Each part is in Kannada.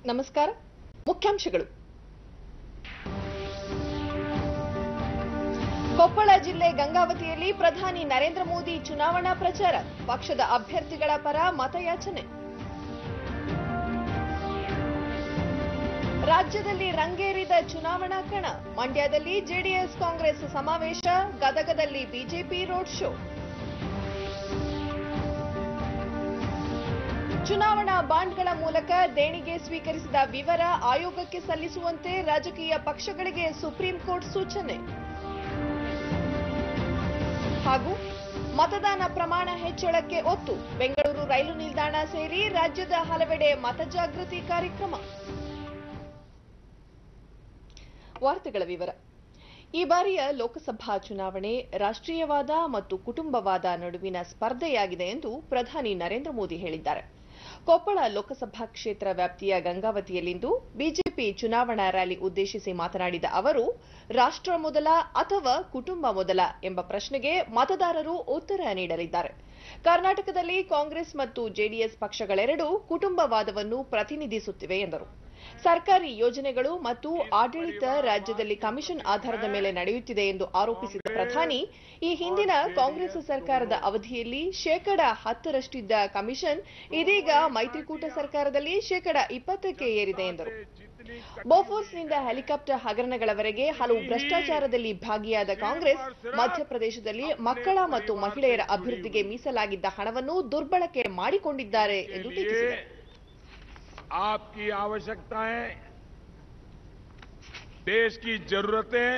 ನಮಸ್ಕಾರ. ಮುಖ್ಯಾಂಶಗಳು. ಕೊಪ್ಪಳ ಜಿಲ್ಲೆ ಗಂಗಾವತಿಯಲ್ಲಿ ಪ್ರಧಾನಿ ನರೇಂದ್ರ ಮೋದಿ ಚುನಾವಣಾ ಪ್ರಚಾರ. ಪಕ್ಷದ ಅಭ್ಯರ್ಥಿಗಳ ಪರ ಮತಯಾಚನೆ. ರಾಜ್ಯದಲ್ಲಿ ರಂಗೇರಿದ ಚುನಾವಣಾ ಕಣ. ಮಂಡ್ಯದಲ್ಲಿ ಜೆಡಿಎಸ್ ಕಾಂಗ್ರೆಸ್ ಸಮಾವೇಶ, ಗದಗದಲ್ಲಿ ಬಿಜೆಪಿ ರೋಡ್ ಶೋ. ಚುನಾವಣಾ ಬಾಂಡ್ಗಳ ಮೂಲಕ ದೇಣಿಗೆ ಸ್ವೀಕರಿಸಿದ ವಿವರ ಆಯೋಗಕ್ಕೆ ಸಲ್ಲಿಸುವಂತೆ ರಾಜಕೀಯ ಪಕ್ಷಗಳಿಗೆ ಸುಪ್ರೀಂ ಕೋರ್ಟ್ ಸೂಚನೆ. ಹಾಗೂ ಮತದಾನ ಪ್ರಮಾಣ ಹೆಚ್ಚಳಕ್ಕೆ ಒತ್ತು. ಬೆಂಗಳೂರು ರೈಲು ನಿಲ್ದಾಣ ಸೇರಿ ರಾಜ್ಯದ ಹಲವೆಡೆ ಮತಜಾಗೃತಿ ಕಾರ್ಯಕ್ರಮ. ವಾರ್ತೆಗಳ ವಿವರ. ಈ ಬಾರಿಯ ಲೋಕಸಭಾ ಚುನಾವಣೆ ರಾಷ್ಟ್ರೀಯವಾದ ಮತ್ತು ಕುಟುಂಬವಾದ ನಡುವಿನ ಸ್ಪರ್ಧೆಯಾಗಿದೆ ಎಂದು ಪ್ರಧಾನಿ ನರೇಂದ್ರ ಮೋದಿ ಹೇಳಿದ್ದಾರೆ. ಕೊಪ್ಪಳ ಲೋಕಸಭಾ ಕ್ಷೇತ್ರ ವ್ಯಾಪ್ತಿಯ ಗಂಗಾವತಿಯಲ್ಲಿಂದು ಬಿಜೆಪಿ ಚುನಾವಣಾ ರ್ಯಾಲಿ ಉದ್ದೇಶಿಸಿ ಮಾತನಾಡಿದ ಅವರು, ರಾಷ್ಟ್ರ ಮೊದಲ ಅಥವಾ ಕುಟುಂಬ ಮೊದಲ ಎಂಬ ಪ್ರಶ್ನೆಗೆ ಮತದಾರರು ಉತ್ತರ ನೀಡಲಿದ್ದಾರೆ. ಕರ್ನಾಟಕದಲ್ಲಿ ಕಾಂಗ್ರೆಸ್ ಮತ್ತು ಜೆಡಿಎಸ್ ಪಕ್ಷಗಳೆರಡೂ ಕುಟುಂಬವಾದವನ್ನು ಪ್ರತಿನಿಧಿಸುತ್ತಿವೆ ಎಂದರು. ಸರ್ಕಾರಿ ಯೋಜನೆಗಳು ಮತ್ತು ಆಡಳಿತ ರಾಜ್ಯದಲ್ಲಿ ಕಮಿಷನ್ ಆಧಾರದ ಮೇಲೆ ನಡೆಯುತ್ತಿದೆ ಎಂದು ಆರೋಪಿಸಿದ ಪ್ರಧಾನಿ, ಈ ಹಿಂದಿನ ಕಾಂಗ್ರೆಸ್ ಸರ್ಕಾರದ ಅವಧಿಯಲ್ಲಿ 10% ಕಮಿಷನ್ ಇದೀಗ ಮೈತ್ರಿಕೂಟ ಸರ್ಕಾರದಲ್ಲಿ 20% ಏರಿದೆ ಎಂದರು. ಬೋಫೋರ್ಸ್ನಿಂದ ಹೆಲಿಕಾಪ್ಟರ್ ಹಗರಣಗಳವರೆಗೆ ಹಲವು ಭ್ರಷ್ಟಾಚಾರದಲ್ಲಿ ಭಾಗಿಯಾದ ಕಾಂಗ್ರೆಸ್ ಮಧ್ಯಪ್ರದೇಶದಲ್ಲಿ ಮಕ್ಕಳ ಮತ್ತು ಮಹಿಳೆಯರ ಅಭಿವೃದ್ಧಿಗೆ ಮೀಸಲಾಗಿದ್ದ ಹಣವನ್ನು ದುರ್ಬಳಕೆ ಮಾಡಿಕೊಂಡಿದ್ದಾರೆ ಎಂದು ಟೀಕಿಸಿದರು. आपकी आवश्यकताएं, देश की जरूरतें,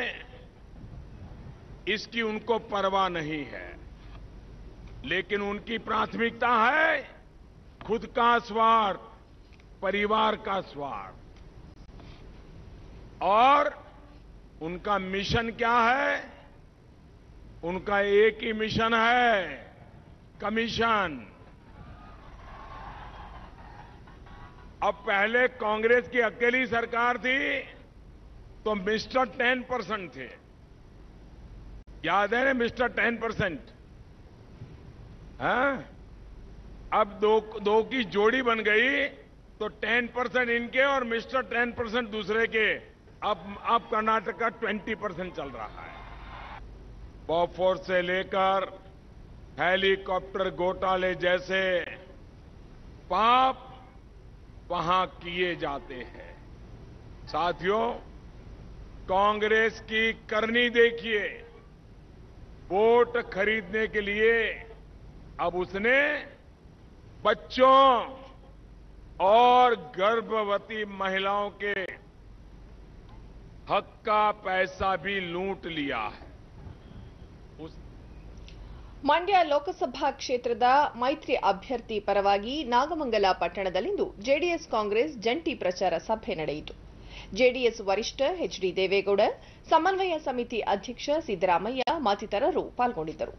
इसकी उनको परवाह नहीं है, लेकिन उनकी प्राथमिकता है खुद का स्वार्थ, परिवार का स्वार्थ। और उनका मिशन क्या है? उनका एक ही मिशन है, कमीशन। अब पहले कांग्रेस की अकेली सरकार थी तो मिस्टर 10% थे, याद है ना? मिस्टर 10%। हाँ, अब दो की जोड़ी बन गई तो 10% इनके और मिस्टर 10% दूसरे के। अब कर्नाटक का 20% चल रहा है। बॉफोर्स से लेकर हेलीकॉप्टर घोटाले जैसे पाप वहां किए जाते हैं। साथियों, कांग्रेस की करनी देखिए। वोट खरीदने के लिए अब उसने बच्चों और गर्भवती महिलाओं के हक का पैसा भी लूट लिया है। ಮಂಡ್ಯ ಲೋಕಸಭಾ ಕ್ಷೇತ್ರದ ಮೈತ್ರಿ ಅಭ್ಯರ್ಥಿ ಪರವಾಗಿ ನಾಗಮಂಗಲ ಪಟ್ಟಣದಲ್ಲಿಂದು ಜೆಡಿಎಸ್ ಕಾಂಗ್ರೆಸ್ ಜಂಟಿ ಪ್ರಚಾರ ಸಭೆ ನಡೆಯಿತು. ಜೆಡಿಎಸ್ ವರಿಷ್ಠ ಎಚ್ಡಿ ದೇವೇಗೌಡ, ಸಮನ್ವಯ ಸಮಿತಿ ಅಧ್ಯಕ್ಷ ಸಿದ್ದರಾಮಯ್ಯ ಮತ್ತಿತರರು ಪಾಲ್ಗೊಂಡಿದ್ದರು.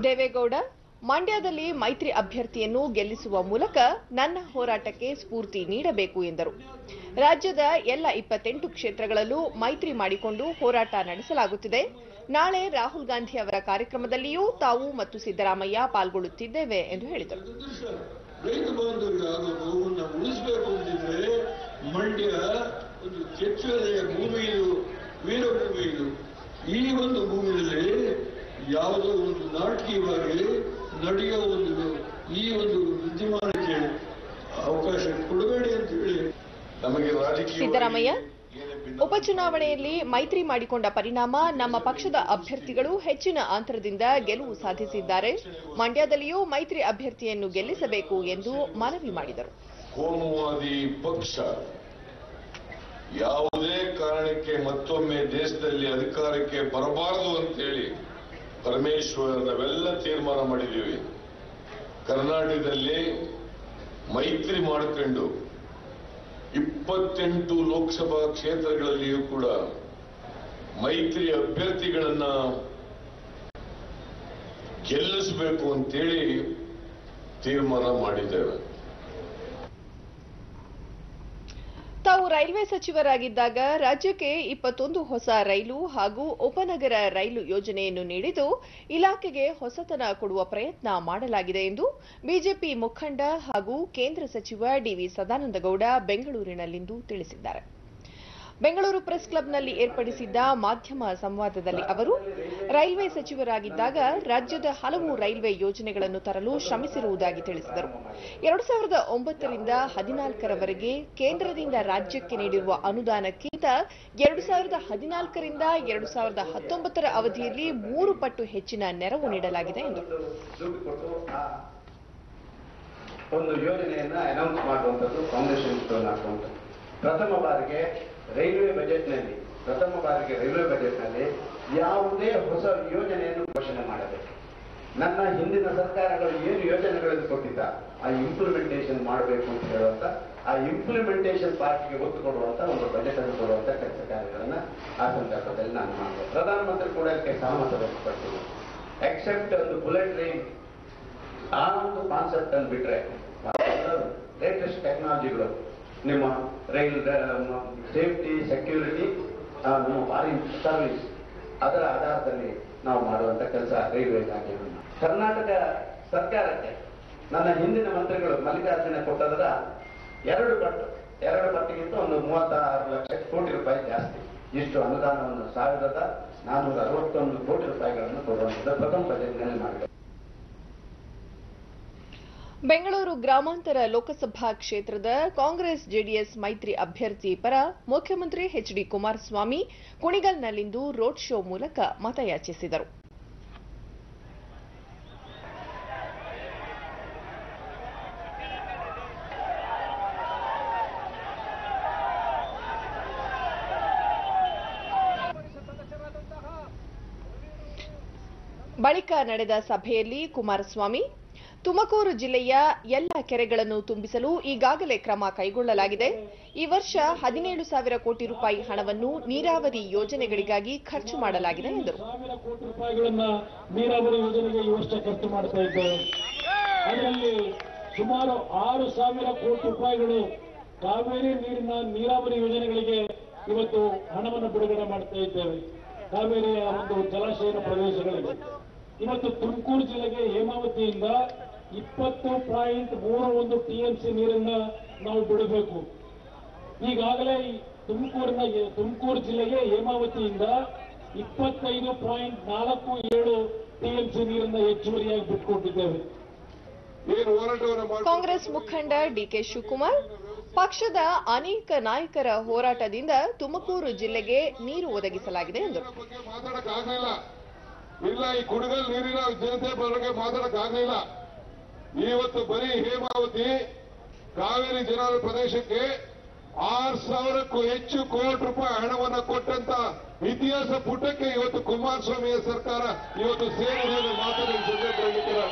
ದೇವೇಗೌಡ, ಮಂಡ್ಯದಲ್ಲಿ ಮೈತ್ರಿ ಅಭ್ಯರ್ಥಿಯನ್ನು ಗೆಲ್ಲಿಸುವ ಮೂಲಕ ನನ್ನ ಹೋರಾಟಕ್ಕೆ ಸ್ಫೂರ್ತಿ ನೀಡಬೇಕು ಎಂದರು. ರಾಜ್ಯದ ಎಲ್ಲ 28 ಕ್ಷೇತ್ರಗಳಲ್ಲೂ ಮೈತ್ರಿ ಮಾಡಿಕೊಂಡು ಹೋರಾಟ ನಡೆಸಲಾಗುತ್ತಿದೆ. ನಾಳೆ ರಾಹುಲ್ ಗಾಂಧಿ ಅವರ ಕಾರ್ಯಕ್ರಮದಲ್ಲಿಯೂ ತಾವು ಮತ್ತು ಸಿದ್ದರಾಮಯ್ಯ ಪಾಲ್ಗೊಳ್ಳುತ್ತಿದ್ದೇವೆ ಎಂದು ಹೇಳಿದರು. ರೈತ ಬಾಂಧವರಿಗೆ ಆಗೋ ನೋವನ್ನು ಉಳಿಸಬೇಕು ಅಂತಿದ್ರೆ ಮಂಡ್ಯ ಒಂದು ಕೆಚ್ಚೆದೆಯ ಭೂಮಿ, ಇದು ವೀರಭೂಮಿ. ಇದು ಈ ಒಂದು ಭೂಮಿಯಲ್ಲಿ ಯಾವುದೋ ಒಂದು ನಾಟಕೀಯವಾಗಿ ನಡೆಯೋ ಈ ಒಂದು ವಿದ್ಯಮಾನಕ್ಕೆ ಅವಕಾಶ ಕೊಡಬೇಡಿ ಅಂತ ಹೇಳಿ ನಮಗೆ ರಾಜಕೀಯ. ಸಿದ್ದರಾಮಯ್ಯ, ಉಪಚುನಾವಣೆಯಲ್ಲಿ ಮೈತ್ರಿ ಮಾಡಿಕೊಂಡ ಪರಿಣಾಮ ನಮ್ಮ ಪಕ್ಷದ ಅಭ್ಯರ್ಥಿಗಳು ಹೆಚ್ಚಿನ ಅಂತರದಿಂದ ಗೆಲುವು ಸಾಧಿಸಿದ್ದಾರೆ. ಮಂಡ್ಯದಲ್ಲಿಯೂ ಮೈತ್ರಿ ಅಭ್ಯರ್ಥಿಯನ್ನು ಗೆಲ್ಲಿಸಬೇಕು ಎಂದು ಮನವಿ ಮಾಡಿದರು. ಕೋಮುವಾದಿ ಪಕ್ಷ ಯಾವುದೇ ಕಾರಣಕ್ಕೆ ಮತ್ತೊಮ್ಮೆ ದೇಶದಲ್ಲಿ ಅಧಿಕಾರಕ್ಕೆ ಬರಬಾರದು ಅಂತೇಳಿ ಪರಮೇಶ್ವರ್ ನಾವೆಲ್ಲ ತೀರ್ಮಾನ ಮಾಡಿದ್ದೀವಿ. ಕರ್ನಾಟಕದಲ್ಲಿ ಮೈತ್ರಿ ಮಾಡಿಕೊಂಡು 28 ಲೋಕಸಭಾ ಕ್ಷೇತ್ರಗಳಲ್ಲಿಯೂ ಕೂಡ ಮೈತ್ರಿ ಅಭ್ಯರ್ಥಿಗಳನ್ನ ಗೆಲ್ಲಿಸಬೇಕು ಅಂತೇಳಿ ತೀರ್ಮಾನ ಮಾಡಿದ್ದೇವೆ. ತಾವು ರೈಲ್ವೆ ಸಚಿವರಾಗಿದ್ದಾಗ ರಾಜ್ಯಕ್ಕೆ 21 ಹೊಸ ರೈಲು ಹಾಗೂ ಉಪನಗರ ರೈಲು ಯೋಜನೆಯನ್ನು ನೀಡಿದ್ದು ಇಲಾಖೆಗೆ ಹೊಸತನ ಕೊಡುವ ಪ್ರಯತ್ನ ಮಾಡಲಾಗಿದೆ ಎಂದು ಬಿಜೆಪಿ ಮುಖಂಡ ಹಾಗೂ ಕೇಂದ್ರ ಸಚಿವ ಡಿವಿ ಸದಾನಂದಗೌಡ ಬೆಂಗಳೂರಿನಲ್ಲಿಂದು ತಿಳಿಸಿದ್ದಾರೆ. ಬೆಂಗಳೂರು ಪ್ರೆಸ್ ಕ್ಲಬ್ನಲ್ಲಿ ಏರ್ಪಡಿಸಿದ್ದ ಮಾಧ್ಯಮ ಸಂವಾದದಲ್ಲಿ ಅವರು ರೈಲ್ವೆ ಸಚಿವರಾಗಿದ್ದಾಗ ರಾಜ್ಯದ ಹಲವು ರೈಲ್ವೆ ಯೋಜನೆಗಳನ್ನು ತರಲು ಶ್ರಮಿಸಿರುವುದಾಗಿ ತಿಳಿಸಿದರು. 2009 ರಿಂದ 2014ರವರೆಗೆ ಕೇಂದ್ರದಿಂದ ರಾಜ್ಯಕ್ಕೆ ನೀಡಿರುವ ಅನುದಾನಕ್ಕಿಂತ 2014 ರಿಂದ 2019ರ ಅವಧಿಯಲ್ಲಿ 3 ಪಟ್ಟು ಹೆಚ್ಚಿನ ನೆರವು ನೀಡಲಾಗಿದೆ ಎಂದರು. ಒಂದು ಯೋಜನೆಯನ್ನ ಅನೌನ್ಸ್ ಮಾಡುವಂಥದ್ದು, ಫೌಂಡೇಶನ್ ಸ್ಟೋನ್ ಹಾಕುವಂಥದ್ದು. ಪ್ರಥಮ ಬಾರಿಗೆ ರೈಲ್ವೆ ಬಜೆಟ್ನಲ್ಲಿ ಯಾವುದೇ ಹೊಸ ಯೋಜನೆಯನ್ನು ಘೋಷಣೆ ಮಾಡಬೇಕು. ನನ್ನ ಹಿಂದಿನ ಸರ್ಕಾರಗಳು ಏನು ಯೋಜನೆಗಳನ್ನು ಕೊಟ್ಟಿದ್ದ ಆ ಇಂಪ್ಲಿಮೆಂಟೇಷನ್ ಮಾಡಬೇಕು ಅಂತ ಹೇಳುವಂತ, ಆ ಇಂಪ್ಲಿಮೆಂಟೇಷನ್ ಪಾರ್ಟ್ಗೆ ಒತ್ತು ಕೊಡುವಂತ ಒಂದು ಬಜೆಟ್ ಅನ್ನು ಕೊಡುವಂತ ಕೆಲಸ ಕಾರ್ಯಗಳನ್ನ ಆ ಸಂದರ್ಭದಲ್ಲಿ ನಾನು ಮಾಡಿದೆ. ಪ್ರಧಾನಮಂತ್ರಿ ಕೂಡ ಇದಕ್ಕೆ ಸಹಮತ ವ್ಯಕ್ತಪಡಿಸಿದ್ರು. ಎಕ್ಸೆಪ್ಟ್ ಒಂದು ಬುಲೆಟ್ ಟ್ರೈನ್, ಆ ಒಂದು ಕಾನ್ಸೆಪ್ಟ್ ಅನ್ನು ಬಿಟ್ರೆ ಲೇಟೆಸ್ಟ್ ಟೆಕ್ನಾಲಜಿಗಳು, ನಿಮ್ಮ ರೈಲ್ ಸೇಫ್ಟಿ, ಸೆಕ್ಯೂರಿಟಿ, ನಮ್ಮ ಫಾರಿನ್ ಸರ್ವಿಸ್, ಅದರ ಆಧಾರದಲ್ಲಿ ನಾವು ಮಾಡುವಂತ ಕೆಲಸ ರೈಲ್ವೆ ಇಲಾಖೆಯನ್ನು. ಕರ್ನಾಟಕ ಸರ್ಕಾರಕ್ಕೆ ನನ್ನ ಹಿಂದಿನ ಮಂತ್ರಿಗಳು ಮಲ್ಲಿಕಾರ್ಜುನ ಕೊಟ್ಟದರ 2 ಪಟ್ಟಿಗಿಂತ ಒಂದು 36 ಲಕ್ಷ ಕೋಟಿ ರೂಪಾಯಿ ಜಾಸ್ತಿ. ಇಷ್ಟು ಅನುದಾನವನ್ನು 1461 ಕೋಟಿ ರೂಪಾಯಿಗಳನ್ನು ಕೊಡುವಂಥದ್ದು ಪ್ರಥಮ ಬಜೆಟ್ನಲ್ಲಿ ಮಾಡಿದೆ. ಬೆಂಗಳೂರು ಗ್ರಾಮಾಂತರ ಲೋಕಸಭಾ ಕ್ಷೇತ್ರದ ಕಾಂಗ್ರೆಸ್ ಜೆಡಿಎಸ್ ಮೈತ್ರಿ ಅಭ್ಯರ್ಥಿ ಪರ ಮುಖ್ಯಮಂತ್ರಿ ಎಚ್ಡಿ ಕುಮಾರಸ್ವಾಮಿ ಕುಣಿಗಲ್ನಲ್ಲಿಂದು ರೋಡ್ ಶೋ ಮೂಲಕ ಮತಯಾಚಿಸಿದರು. ಬಳಿಕ ನಡೆದ ಸಭೆಯಲ್ಲಿ ಕುಮಾರಸ್ವಾಮಿ, ತುಮಕೂರು ಜಿಲ್ಲೆಯ ಎಲ್ಲ ಕೆರೆಗಳನ್ನು ತುಂಬಿಸಲು ಈಗಾಗಲೇ ಕ್ರಮ ಕೈಗೊಳ್ಳಲಾಗಿದೆ. ಈ ವರ್ಷ 17,000 ಕೋಟಿ ರೂಪಾಯಿ ಹಣವನ್ನು ನೀರಾವರಿ ಯೋಜನೆಗಳಿಗಾಗಿ ಖರ್ಚು ಮಾಡಲಾಗಿದೆ ಎಂದರು. 1,000 ಕೋಟಿ ರೂಪಾಯಿಗಳನ್ನು ನೀರಾವರಿ ಯೋಜನೆಗೆ ಈ ವರ್ಷ ಖರ್ಚು ಮಾಡ್ತಾ ಇದ್ದೇವೆ. ಅದರಲ್ಲಿ ಸುಮಾರು 6,000 ಕೋಟಿ ರೂಪಾಯಿಗಳು ಕಾವೇರಿ ನೀರಿನ ನೀರಾವರಿ ಯೋಜನೆಗಳಿಗೆ ಇವತ್ತು ಹಣವನ್ನು ಬಿಡುಗಡೆ ಮಾಡ್ತಾ ಇದ್ದೇವೆ. ಕಾವೇರಿಯ ಒಂದು ಜಲಾಶಯದ ಪ್ರದೇಶಗಳಿಗೆ ಇವತ್ತು ತುಮಕೂರು ಜಿಲ್ಲೆಗೆ ಹೇಮಾವತಿಯಿಂದ 20.31 ಟಿಎಂಸಿ ನೀರನ್ನ ನಾವು ಬಿಡಬೇಕು. ಈಗಾಗಲೇ ತುಮಕೂರು ಜಿಲ್ಲೆಗೆ ಹೇಮಾವತಿಯಿಂದ 25.47 ಟಿಎಂಸಿ ನೀರನ್ನ ಹೆಚ್ಚುವರಿಯಾಗಿ ಬಿಟ್ಟುಕೊಟ್ಟಿದ್ದೇವೆ. ಕಾಂಗ್ರೆಸ್ ಮುಖಂಡ ಡಿಕೆ ಶಿವಕುಮಾರ್, ಪಕ್ಷದ ಅನೇಕ ನಾಯಕರ ಹೋರಾಟದಿಂದ ತುಮಕೂರು ಜಿಲ್ಲೆಗೆ ನೀರು ಒದಗಿಸಲಾಗಿದೆ ಎಂದರು. ಇಲ್ಲ, ಈ ಕುಡಿಗಲ್ ನೀರಿನ ಜನತೆ ಬಗ್ಗೆ ಮಾತಾಡಕ್ಕಾಗಲಿಲ್ಲ. ಇವತ್ತು ಬರೀ ಹೇಮಾವತಿ ಕಾವೇರಿ ಜಲಾನಯನ ಪ್ರದೇಶಕ್ಕೆ 6,000ಕ್ಕೂ ಹೆಚ್ಚು ಕೋಟಿ ರೂಪಾಯಿ ಹಣವನ್ನು ಕೊಟ್ಟಂತ ಇತಿಹಾಸ ಪುಟಕ್ಕೆ ಇವತ್ತು ಕುಮಾರಸ್ವಾಮಿಯ ಸರ್ಕಾರ ಇವತ್ತು ಸೇರಿದೆ ಮಾತಾಡಿ ಸಂದರ್ಭದಲ್ಲಿ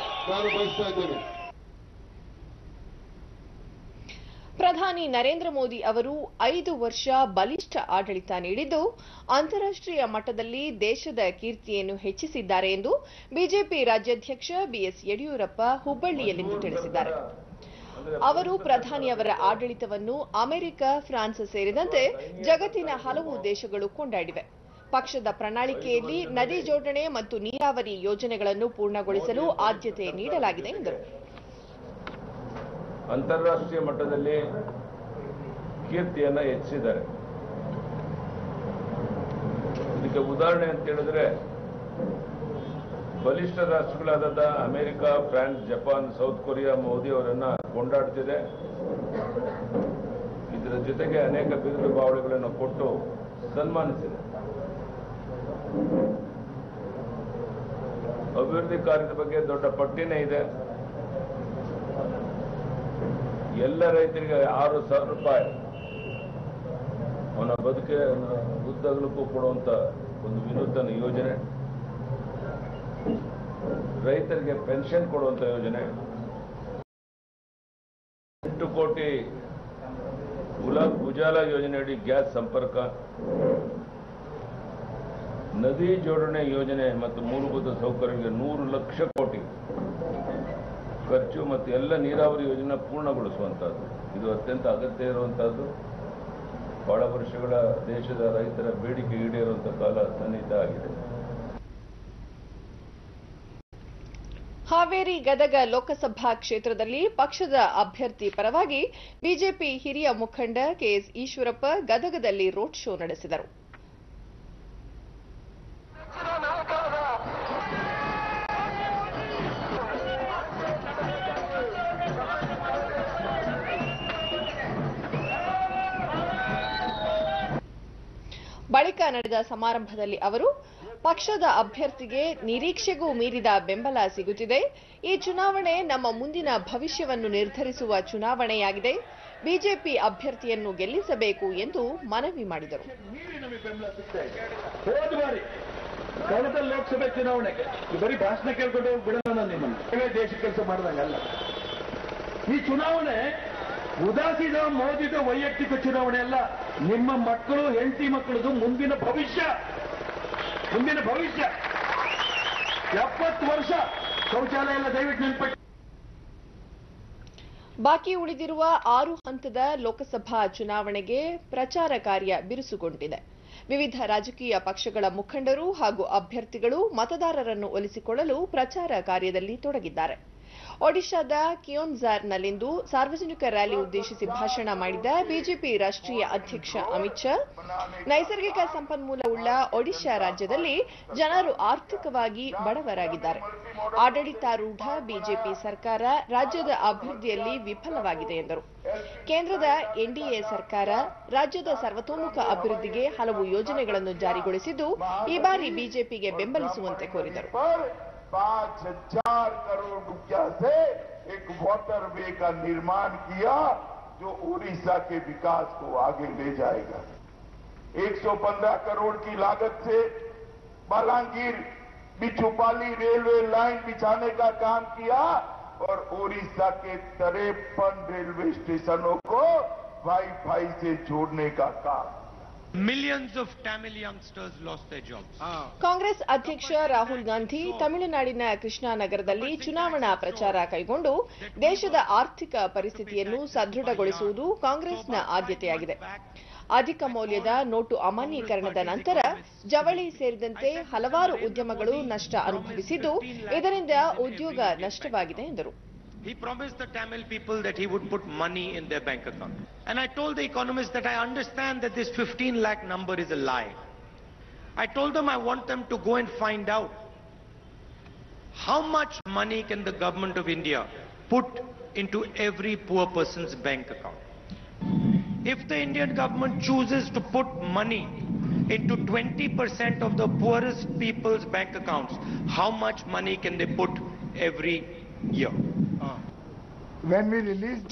ನಾನು ಬಯಸ್ತಾ ಇದ್ದೇನೆ. ಪ್ರಧಾನಿ ನರೇಂದ್ರ ಮೋದಿ ಅವರು 5 ವರ್ಷ ಬಲಿಷ್ಠ ಆಡಳಿತ ನೀಡಿದ್ದು ಅಂತಾರಾಷ್ಟ್ರೀಯ ಮಟ್ಟದಲ್ಲಿ ದೇಶದ ಕೀರ್ತಿಯನ್ನು ಹೆಚ್ಚಿಸಿದ್ದಾರೆ ಎಂದು ಬಿಜೆಪಿ ರಾಜ್ಯಾಧ್ಯಕ್ಷ ಬಿಎಸ್ ಯಡಿಯೂರಪ್ಪ ಹುಬ್ಬಳ್ಳಿಯಲ್ಲಿಂದು ತಿಳಿಸಿದ್ದಾರೆ. ಅವರು ಪ್ರಧಾನಿಯವರ ಆಡಳಿತವನ್ನು ಅಮೆರಿಕ, ಫ್ರಾನ್ಸ್ ಸೇರಿದಂತೆ ಜಗತ್ತಿನ ಹಲವು ದೇಶಗಳು ಕೊಂಡಾಡಿವೆ. ಪಕ್ಷದ ಪ್ರಣಾಳಿಕೆಯಲ್ಲಿ ನದಿ ಜೋಡಣೆ ಮತ್ತು ನೀರಾವರಿ ಯೋಜನೆಗಳನ್ನು ಪೂರ್ಣಗೊಳಿಸಲು ಆದ್ಯತೆ ನೀಡಲಾಗಿದೆ ಎಂದರು. ಅಂತಾರಾಷ್ಟ್ರೀಯ ಮಟ್ಟದಲ್ಲಿ ಕೀರ್ತಿಯನ್ನು ಹೆಚ್ಚಿಸಿದ್ದಾರೆ. ಇದಕ್ಕೆ ಉದಾಹರಣೆ ಅಂತ ಹೇಳಿದ್ರೆ, ಬಲಿಷ್ಠ ರಾಷ್ಟ್ರಗಳಾದ America, France, Japan, South Korea Modi ಅವರನ್ನ ಕೊಂಡಾಡ್ತಿದೆ. ಇದರ ಜೊತೆಗೆ ಅನೇಕ ಬಿರುದು ಬಾವಳಿಗಳನ್ನು ಕೊಟ್ಟು ಸನ್ಮಾನಿಸಿದೆ. ಅಭಿವೃದ್ಧಿ ಕಾರ್ಯದ ಬಗ್ಗೆ ದೊಡ್ಡ ಪಟ್ಟಿನೇ ಇದೆ. ಎಲ್ಲ ರೈತರಿಗೆ 6,000 ರೂಪಾಯಿ ಅವನ ಬದುಕೆ ಉದ್ದಗಲಕ್ಕೂ ಕೊಡುವಂತ ಒಂದು ವಿನೂತನ ಯೋಜನೆ, ರೈತರಿಗೆ ಪೆನ್ಷನ್ ಕೊಡುವಂತ ಯೋಜನೆ, 8 ಕೋಟಿ ಉಜಾಲ ಯೋಜನೆಯಡಿ ಗ್ಯಾಸ್ ಸಂಪರ್ಕ, ನದಿ ಜೋಡಣೆ ಯೋಜನೆ ಮತ್ತು ಮೂಲಭೂತ ಸೌಕರ್ಯಕ್ಕೆ 100 ಲಕ್ಷ ಕೋಟಿ ಖರ್ಚು ಮತ್ತು ಎಲ್ಲ ನೀರಾವರಿ ಯೋಜನೆ ಪೂರ್ಣಗೊಳಿಸುವಂತಹದ್ದು. ಇದು ಅತ್ಯಂತ ಅಗತ್ಯ ಇರುವಂತಹದ್ದು. ಬಹಳ ವರ್ಷಗಳ ದೇಶದ ರೈತರ ಬೇಡಿಕೆ ಈಡೇರುವಂತಹ ಕಾಲ ಸನ್ನಿಹಿತ ಆಗಿದೆ. ಹಾವೇರಿ ಗದಗ ಲೋಕಸಭಾ ಕ್ಷೇತ್ರದಲ್ಲಿ ಪಕ್ಷದ ಅಭ್ಯರ್ಥಿ ಪರವಾಗಿ ಬಿಜೆಪಿ ಹಿರಿಯ ಮುಖಂಡ ಕೆಎಸ್ ಈಶ್ವರಪ್ಪ ಗದಗದಲ್ಲಿ ರೋಡ್ ಶೋ ನಡೆಸಿದರು. ಬಳಿಕ ನಡೆದ ಸಮಾರಂಭದಲ್ಲಿ ಅವರು ಪಕ್ಷದ ಅಭ್ಯರ್ಥಿಗೆ ನಿರೀಕ್ಷೆಗೂ ಮೀರಿದ ಬೆಂಬಲ ಸಿಗುತ್ತಿದೆ. ಈ ಚುನಾವಣೆ ನಮ್ಮ ಮುಂದಿನ ಭವಿಷ್ಯವನ್ನು ನಿರ್ಧರಿಸುವ ಚುನಾವಣೆಯಾಗಿದೆ. ಬಿಜೆಪಿ ಅಭ್ಯರ್ಥಿಯನ್ನು ಗೆಲ್ಲಿಸಬೇಕು ಎಂದು ಮನವಿ ಮಾಡಿದರು. ಕಳೆದ ಲೋಕಸಭೆ ಚುನಾವಣೆಗೆ ಬರೀ ಭಾಷಣ ಕೇಳ್ಕೊಂಡು ಬಿಡೋಣ, ನಿಮ್ಮನ್ನು ದೇಶ ಕೆಲಸ ಮಾಡಿದಂಗಲ್ಲ. ಈ ಚುನಾವಣೆ ಉದಾಸೀನ ಮೋದಿದ ವೈಯಕ್ತಿಕ ಚುನಾವಣೆ ಅಲ್ಲ, ನಿಮ್ಮ ಮಕ್ಕಳು ಹೆಂಡತಿ ಮಕ್ಕಳದು ಮುಂದಿನ ಭವಿಷ್ಯ. 70 ವರ್ಷ ಶೌಚಾಲಯ ಎಲ್ಲ ದಯವಿಟ್ಟು ನೆನಪಟ್ಟು. ಬಾಕಿ ಉಳಿದಿರುವ 6 ಹಂತದ ಲೋಕಸಭಾ ಚುನಾವಣೆಗೆ ಪ್ರಚಾರ ಕಾರ್ಯ ಬಿರುಸುಗೊಂಡಿದೆ. ವಿವಿಧ ರಾಜಕೀಯ ಪಕ್ಷಗಳ ಮುಖಂಡರು ಹಾಗೂ ಅಭ್ಯರ್ಥಿಗಳು ಮತದಾರರನ್ನು ಒಲಿಸಿಕೊಳ್ಳಲು ಪ್ರಚಾರ ಕಾರ್ಯದಲ್ಲಿ ತೊಡಗಿದ್ದಾರೆ. ಒಡಿಶಾದ ಕಿಯೋನ್ಜಾರ್ನಲ್ಲಿಂದು ಸಾರ್ವಜನಿಕ ರ್ಯಾಲಿ ಉದ್ದೇಶಿಸಿ ಭಾಷಣ ಮಾಡಿದ ಬಿಜೆಪಿ ರಾಷ್ಟ್ರೀಯ ಅಧ್ಯಕ್ಷ ಅಮಿತ್ ಶಾ, ನೈಸರ್ಗಿಕ ಸಂಪನ್ಮೂಲವುಳ್ಳ ಒಡಿಶಾ ರಾಜ್ಯದಲ್ಲಿ ಜನರು ಆರ್ಥಿಕವಾಗಿ ಬಡವರಾಗಿದ್ದಾರೆ. ಆಡಳಿತಾರೂಢ ಬಿಜೆಪಿ ಸರ್ಕಾರ ರಾಜ್ಯದ ಅಭಿವೃದ್ಧಿಯಲ್ಲಿ ವಿಫಲವಾಗಿದೆ ಎಂದರು. ಕೇಂದ್ರದ ಎನ್ಡಿಎ ಸರ್ಕಾರ ರಾಜ್ಯದ ಸರ್ವತೋಮುಖ ಅಭಿವೃದ್ಧಿಗೆ ಹಲವು ಯೋಜನೆಗಳನ್ನು ಜಾರಿಗೊಳಿಸಿದ್ದು, ಈ ಬಾರಿ ಬಿಜೆಪಿಗೆ ಬೆಂಬಲಿಸುವಂತೆ ಕೋರಿದರು. 5,000 करोड़ रुपया से एक वाटरवे का निर्माण किया जो उड़ीसा के विकास को आगे ले जाएगा। 115 करोड़ की लागत से बालांगीर बिचुपाली रेलवे लाइन बिछाने का काम किया और उड़ीसा के 53 रेलवे स्टेशनों को वाईफाई से जोड़ने का काम। Millions of Tamil youngsters lost their jobs. Congress ಅಧ್ಯಕ್ಷ ರಾಹುಲ್ ಗಾಂಧಿ ತಮಿಳುನಾಡಿನ ಕೃಷ್ಣಾನಗರದಲ್ಲಿ ಚುನಾವಣಾ ಪ್ರಚಾರ ಕೈಗೊಂಡು ದೇಶದ ಆರ್ಥಿಕ ಪರಿಸ್ಥಿತಿಯನ್ನು ಸದೃಢಗೊಳಿಸುವುದು ಕಾಂಗ್ರೆಸ್ನ ಆದ್ಯತೆಯಾಗಿದೆ. ಅಧಿಕ ಮೌಲ್ಯದ ನೋಟು ಅಮಾನ್ಯೀಕರಣದ ನಂತರ ಜವಳಿ ಸೇರಿದಂತೆ ಹಲವಾರು ಉದ್ಯಮಗಳು ನಷ್ಟ ಅನುಭವಿಸಿದ್ದು, ಇದರಿಂದ ಉದ್ಯೋಗ ನಷ್ಟವಾಗಿದೆ ಎಂದರು. He promised the Tamil people that he would put money in their bank account. And I told the economists that I understand that this 15 lakh number is a lie. I told them I want them to go and find out how much money can the government of India put into every poor person's bank account. If the Indian government chooses to put money into 20% of the poorest people's bank accounts, how much money can they put every year?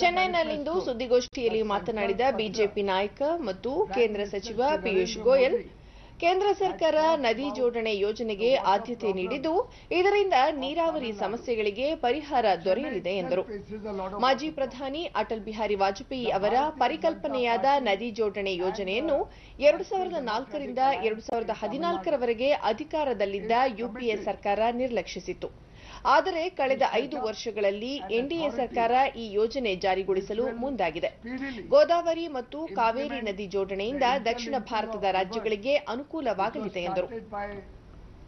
ಚೆನ್ನೈನಲ್ಲಿಂದು ಸುದ್ದಿಗೋಷ್ಠಿಯಲ್ಲಿ ಮಾತನಾಡಿದ ಬಿಜೆಪಿ ನಾಯಕ ಮತ್ತು ಕೇಂದ್ರ ಸಚಿವ ಪಿಯೂಷ್ ಗೋಯಲ್, ಕೇಂದ್ರ ಸರ್ಕಾರ ನದಿ ಜೋಡಣೆ ಯೋಜನೆಗೆ ಆದ್ಯತೆ ನೀಡಿದ್ದು, ಇದರಿಂದ ನೀರಾವರಿ ಸಮಸ್ಯೆಗಳಿಗೆ ಪರಿಹಾರ ದೊರೆಯಲಿದೆ ಎಂದರು. ಮಾಜಿ ಪ್ರಧಾನಿ ಅಟಲ್ ಬಿಹಾರಿ ವಾಜಪೇಯಿ ಅವರ ಪರಿಕಲ್ಪನೆಯಾದ ನದಿ ಜೋಡಣೆ ಯೋಜನೆಯನ್ನು 2004 ರಿಂದ 2014ರವರೆಗೆ ಅಧಿಕಾರದಲ್ಲಿದ್ದ ಯುಪಿಎ ಸರ್ಕಾರ ನಿರ್ಲಕ್ಷಿಸಿತ್ತು. ಆದರೆ ಕಳೆದ 5 ವರ್ಷಗಳಲ್ಲಿ ಎನ್ಡಿಎ ಸರ್ಕಾರ ಈ ಯೋಜನೆ ಜಾರಿಗೊಳಿಸಲು ಮುಂದಾಗಿದೆ. ಗೋದಾವರಿ ಮತ್ತು ಕಾವೇರಿ ನದಿ ಜೋಡಣೆಯಿಂದ ದಕ್ಷಿಣ ಭಾರತದ ರಾಜ್ಯಗಳಿಗೆ ಅನುಕೂಲವಾಗಲಿದೆ ಎಂದರು.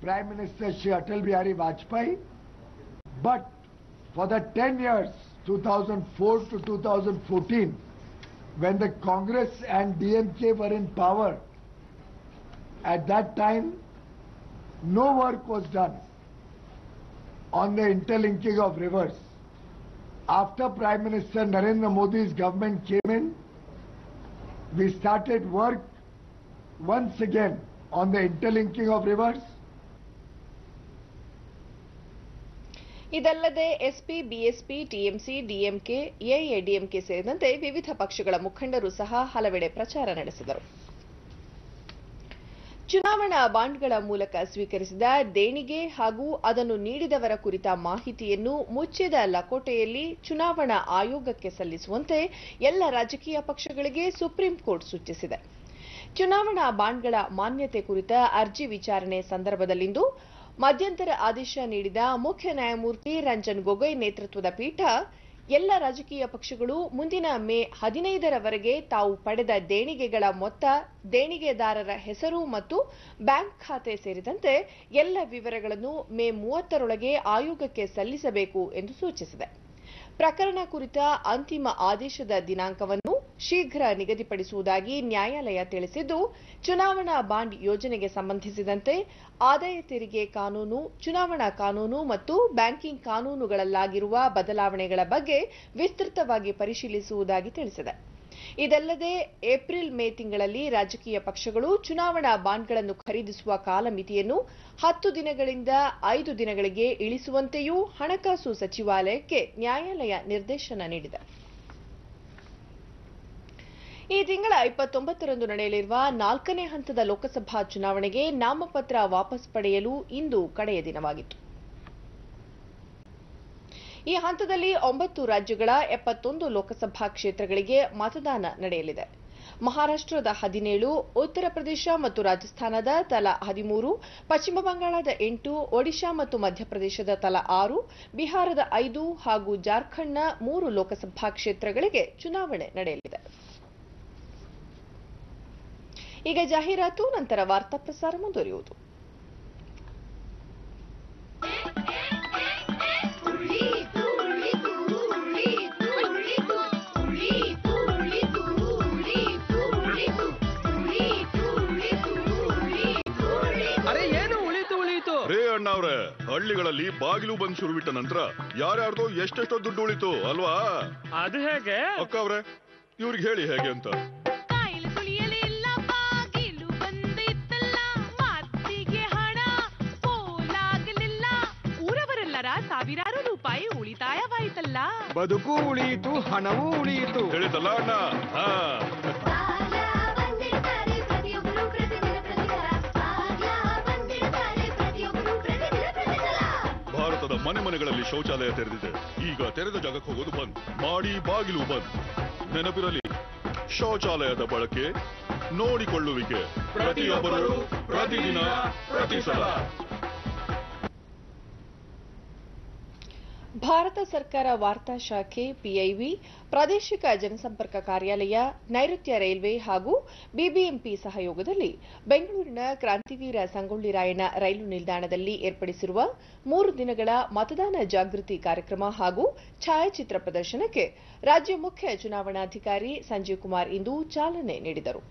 Prime Minister Shri Atal Bihari Vajpayee, but for the 10 years, 2004 to 2014, when the Congress and DMK were in power, at that time, no work was done on the interlinking of rivers. After Prime Minister Narendra Modi's government came in, we started work once again on the interlinking of rivers. ಇದಲ್ಲದೆ SP, BSP, TMC, DMK, AIADMK ಸೇರಿದಂತೆ ವಿವಿಧ ಪಕ್ಷಗಳ ಮುಖಂಡರು ಸಹ ಹಲವೆಡೆ ಪ್ರಚಾರ ನಡೆಸಿದರು. ಚುನಾವಣಾ ಬಾಂಡ್ಗಳ ಮೂಲಕ ಸ್ವೀಕರಿಸಿದ ದೇಣಿಗೆ ಹಾಗೂ ಅದನ್ನು ನೀಡಿದವರ ಕುರಿತ ಮಾಹಿತಿಯನ್ನು ಮುಚ್ಚಿದ ಲಕೋಟೆಯಲ್ಲಿ ಚುನಾವಣಾ ಆಯೋಗಕ್ಕೆ ಸಲ್ಲಿಸುವಂತೆ ಎಲ್ಲ ರಾಜಕೀಯ ಪಕ್ಷಗಳಿಗೆ ಸುಪ್ರೀಂ ಕೋರ್ಟ್ ಸೂಚಿಸಿದೆ. ಚುನಾವಣಾ ಬಾಂಡ್ಗಳ ಮಾನ್ಯತೆ ಕುರಿತ ಅರ್ಜಿ ವಿಚಾರಣೆ ಸಂದರ್ಭದಲ್ಲಿಂದು ಮಧ್ಯಂತರ ಆದೇಶ ನೀಡಿದ ಮುಖ್ಯ ನ್ಯಾಯಮೂರ್ತಿ ರಂಜನ್ ಗೊಗೊಯ್ ನೇತೃತ್ವದ ಪೀಠ ಎಲ್ಲ ರಾಜಕೀಯ ಪಕ್ಷಗಳು ಮುಂದಿನ ಮೇ 15ರವರೆಗೆ ತಾವು ಪಡೆದ ದೇಣಿಗೆಗಳ ಮೊತ್ತ, ದೇಣಿಗೆದಾರರ ಹೆಸರು ಮತ್ತು ಬ್ಯಾಂಕ್ ಖಾತೆ ಸೇರಿದಂತೆ ಎಲ್ಲ ವಿವರಗಳನ್ನು ಮೇ 30ರೊಳಗೆ ಆಯೋಗಕ್ಕೆ ಸಲ್ಲಿಸಬೇಕು ಎಂದು ಸೂಚಿಸಿದೆ. ಪ್ರಕರಣ ಕುರಿತ ಅಂತಿಮ ಆದೇಶದ ದಿನಾಂಕವನ್ನು ಶೀಘ್ರ ನಿಗದಿಪಡಿಸುವುದಾಗಿ ನ್ಯಾಯಾಲಯ ತಿಳಿಸಿದ್ದು, ಚುನಾವಣಾ ಬಾಂಡ್ ಯೋಜನೆಗೆ ಸಂಬಂಧಿಸಿದಂತೆ ಆದಾಯ ತೆರಿಗೆ ಕಾನೂನು, ಚುನಾವಣಾ ಕಾನೂನು ಮತ್ತು ಬ್ಯಾಂಕಿಂಗ್ ಕಾನೂನುಗಳಲ್ಲಾಗಿರುವ ಬದಲಾವಣೆಗಳ ಬಗ್ಗೆ ವಿಸ್ತೃತವಾಗಿ ಪರಿಶೀಲಿಸುವುದಾಗಿ ತಿಳಿಸಿದೆ. ಇದಲ್ಲದೆ ಏಪ್ರಿಲ್ ಮೇ ತಿಂಗಳಲ್ಲಿ ರಾಜಕೀಯ ಪಕ್ಷಗಳು ಚುನಾವಣಾ ಬಾಂಡ್ಗಳನ್ನು ಖರೀದಿಸುವ ಕಾಲಮಿತಿಯನ್ನು 10 ದಿನಗಳಿಂದ 5 ದಿನಗಳಿಗೆ ಇಳಿಸುವಂತೆಯೂ ಹಣಕಾಸು ಸಚಿವಾಲಯಕ್ಕೆ ನ್ಯಾಯಾಲಯ ನಿರ್ದೇಶನ ನೀಡಿದೆ. ಈ ತಿಂಗಳ 29ರಂದು ನಡೆಯಲಿರುವ 4ನೇ ಹಂತದ ಲೋಕಸಭಾ ಚುನಾವಣೆಗೆ ನಾಮಪತ್ರ ವಾಪಸ್ ಪಡೆಯಲು ಇಂದು ಕಡೆಯ ದಿನವಾಗಿತ್ತು. ಈ ಹಂತದಲ್ಲಿ 9 ರಾಜ್ಯಗಳ 71 ಲೋಕಸಭಾ ಕ್ಷೇತ್ರಗಳಿಗೆ ಮತದಾನ ನಡೆಯಲಿದೆ. ಮಹಾರಾಷ್ಟ್ರದ 17, ಉತ್ತರ ಪ್ರದೇಶ ಮತ್ತು ರಾಜಸ್ಥಾನದ ತಲಾ 13, ಪಶ್ಚಿಮ ಬಂಗಾಳದ 8, ಒಡಿಶಾ ಮತ್ತು ಮಧ್ಯಪ್ರದೇಶದ ತಲಾ 6, ಬಿಹಾರದ 5 ಹಾಗೂ ಜಾರ್ಖಂಡ್ನ 3 ಲೋಕಸಭಾ ಕ್ಷೇತ್ರಗಳಿಗೆ ಚುನಾವಣೆ ನಡೆಯಲಿದೆ. ಈಗ ಜಾಹೀರಾತು, ನಂತರ ವಾರ್ತಾ ಪ್ರಸಾರ ಮುಂದುವರಿಯುವುದು. ರೇ ಅಣ್ಣವ್ರೆ, ಹಳ್ಳಿಗಳಲ್ಲಿ ಬಾಗಿಲು ಬಂದ್ ಶುರು ಬಿಟ್ಟ ನಂತರ ಯಾರ್ಯಾರ್ದೋ ಎಷ್ಟೆಷ್ಟೋ ದುಡ್ಡು ಉಳಿತು ಅಲ್ವಾ? ಅದು ಹೇಗೆ ಅಕ್ಕ ಅವ್ರೆ, ಇವ್ರಿಗೆ ಹೇಳಿ ಹೇಗೆ ಅಂತ. ಊರವರೆಲ್ಲರ ಸಾವಿರಾರು ರೂಪಾಯಿ ಉಳಿತಾಯವಾಯಿತಲ್ಲ. ಬದುಕು ಉಳಿಯಿತು, ಹಣವೂ ಉಳಿಯಿತು. ಹೇಳಿತಲ್ಲ ಅಣ್ಣ. ಭಾರತದ ಮನೆ ಮನೆಗಳಲ್ಲಿ ಶೌಚಾಲಯ ತೆರೆದಿದೆ. ಈಗ ತೆರೆದ ಜಾಗಕ್ಕೆ ಹೋಗೋದು ಬಂದ್ ಮಾಡಿ, ಬಾಗಿಲು ಬಂದ್. ನೆನಪಿರಲಿ, ಶೌಚಾಲಯದ ಬಳಕೆ, ನೋಡಿಕೊಳ್ಳುವಿಕೆ ಪ್ರತಿಯೊಬ್ಬರು, ಪ್ರತಿದಿನ, ಪ್ರತಿ ಸಲ. ಭಾರತ ಸರ್ಕಾರ ವಾರ್ತಾ ಶಾಖೆ ಪಿಐಬಿ, ಪ್ರಾದೇಶಿಕ ಜನಸಂಪರ್ಕ ಕಾರ್ಯಾಲಯ, ನೈಋತ್ಯ ರೈಲ್ವೆ ಹಾಗೂ ಬಿಬಿಎಂಪಿ ಸಹಯೋಗದಲ್ಲಿ ಬೆಂಗಳೂರಿನ ಕ್ರಾಂತಿವೀರ ಸಂಗೊಳ್ಳಿ ರಾಯಣ್ಣ ರೈಲು ನಿಲ್ದಾಣದಲ್ಲಿ ಏರ್ಪಡಿಸಿರುವ 3 ದಿನಗಳ ಮತದಾನ ಜಾಗೃತಿ ಕಾರ್ಯಕ್ರಮ ಹಾಗೂ ಛಾಯಾಚಿತ್ರ ಪ್ರದರ್ಶನಕ್ಕೆ ರಾಜ್ಯ ಮುಖ್ಯ ಚುನಾವಣಾಧಿಕಾರಿ ಸಂಜೀವ್ ಕುಮಾರ್ ಇಂದು ಚಾಲನೆ ನೀಡಿದರು.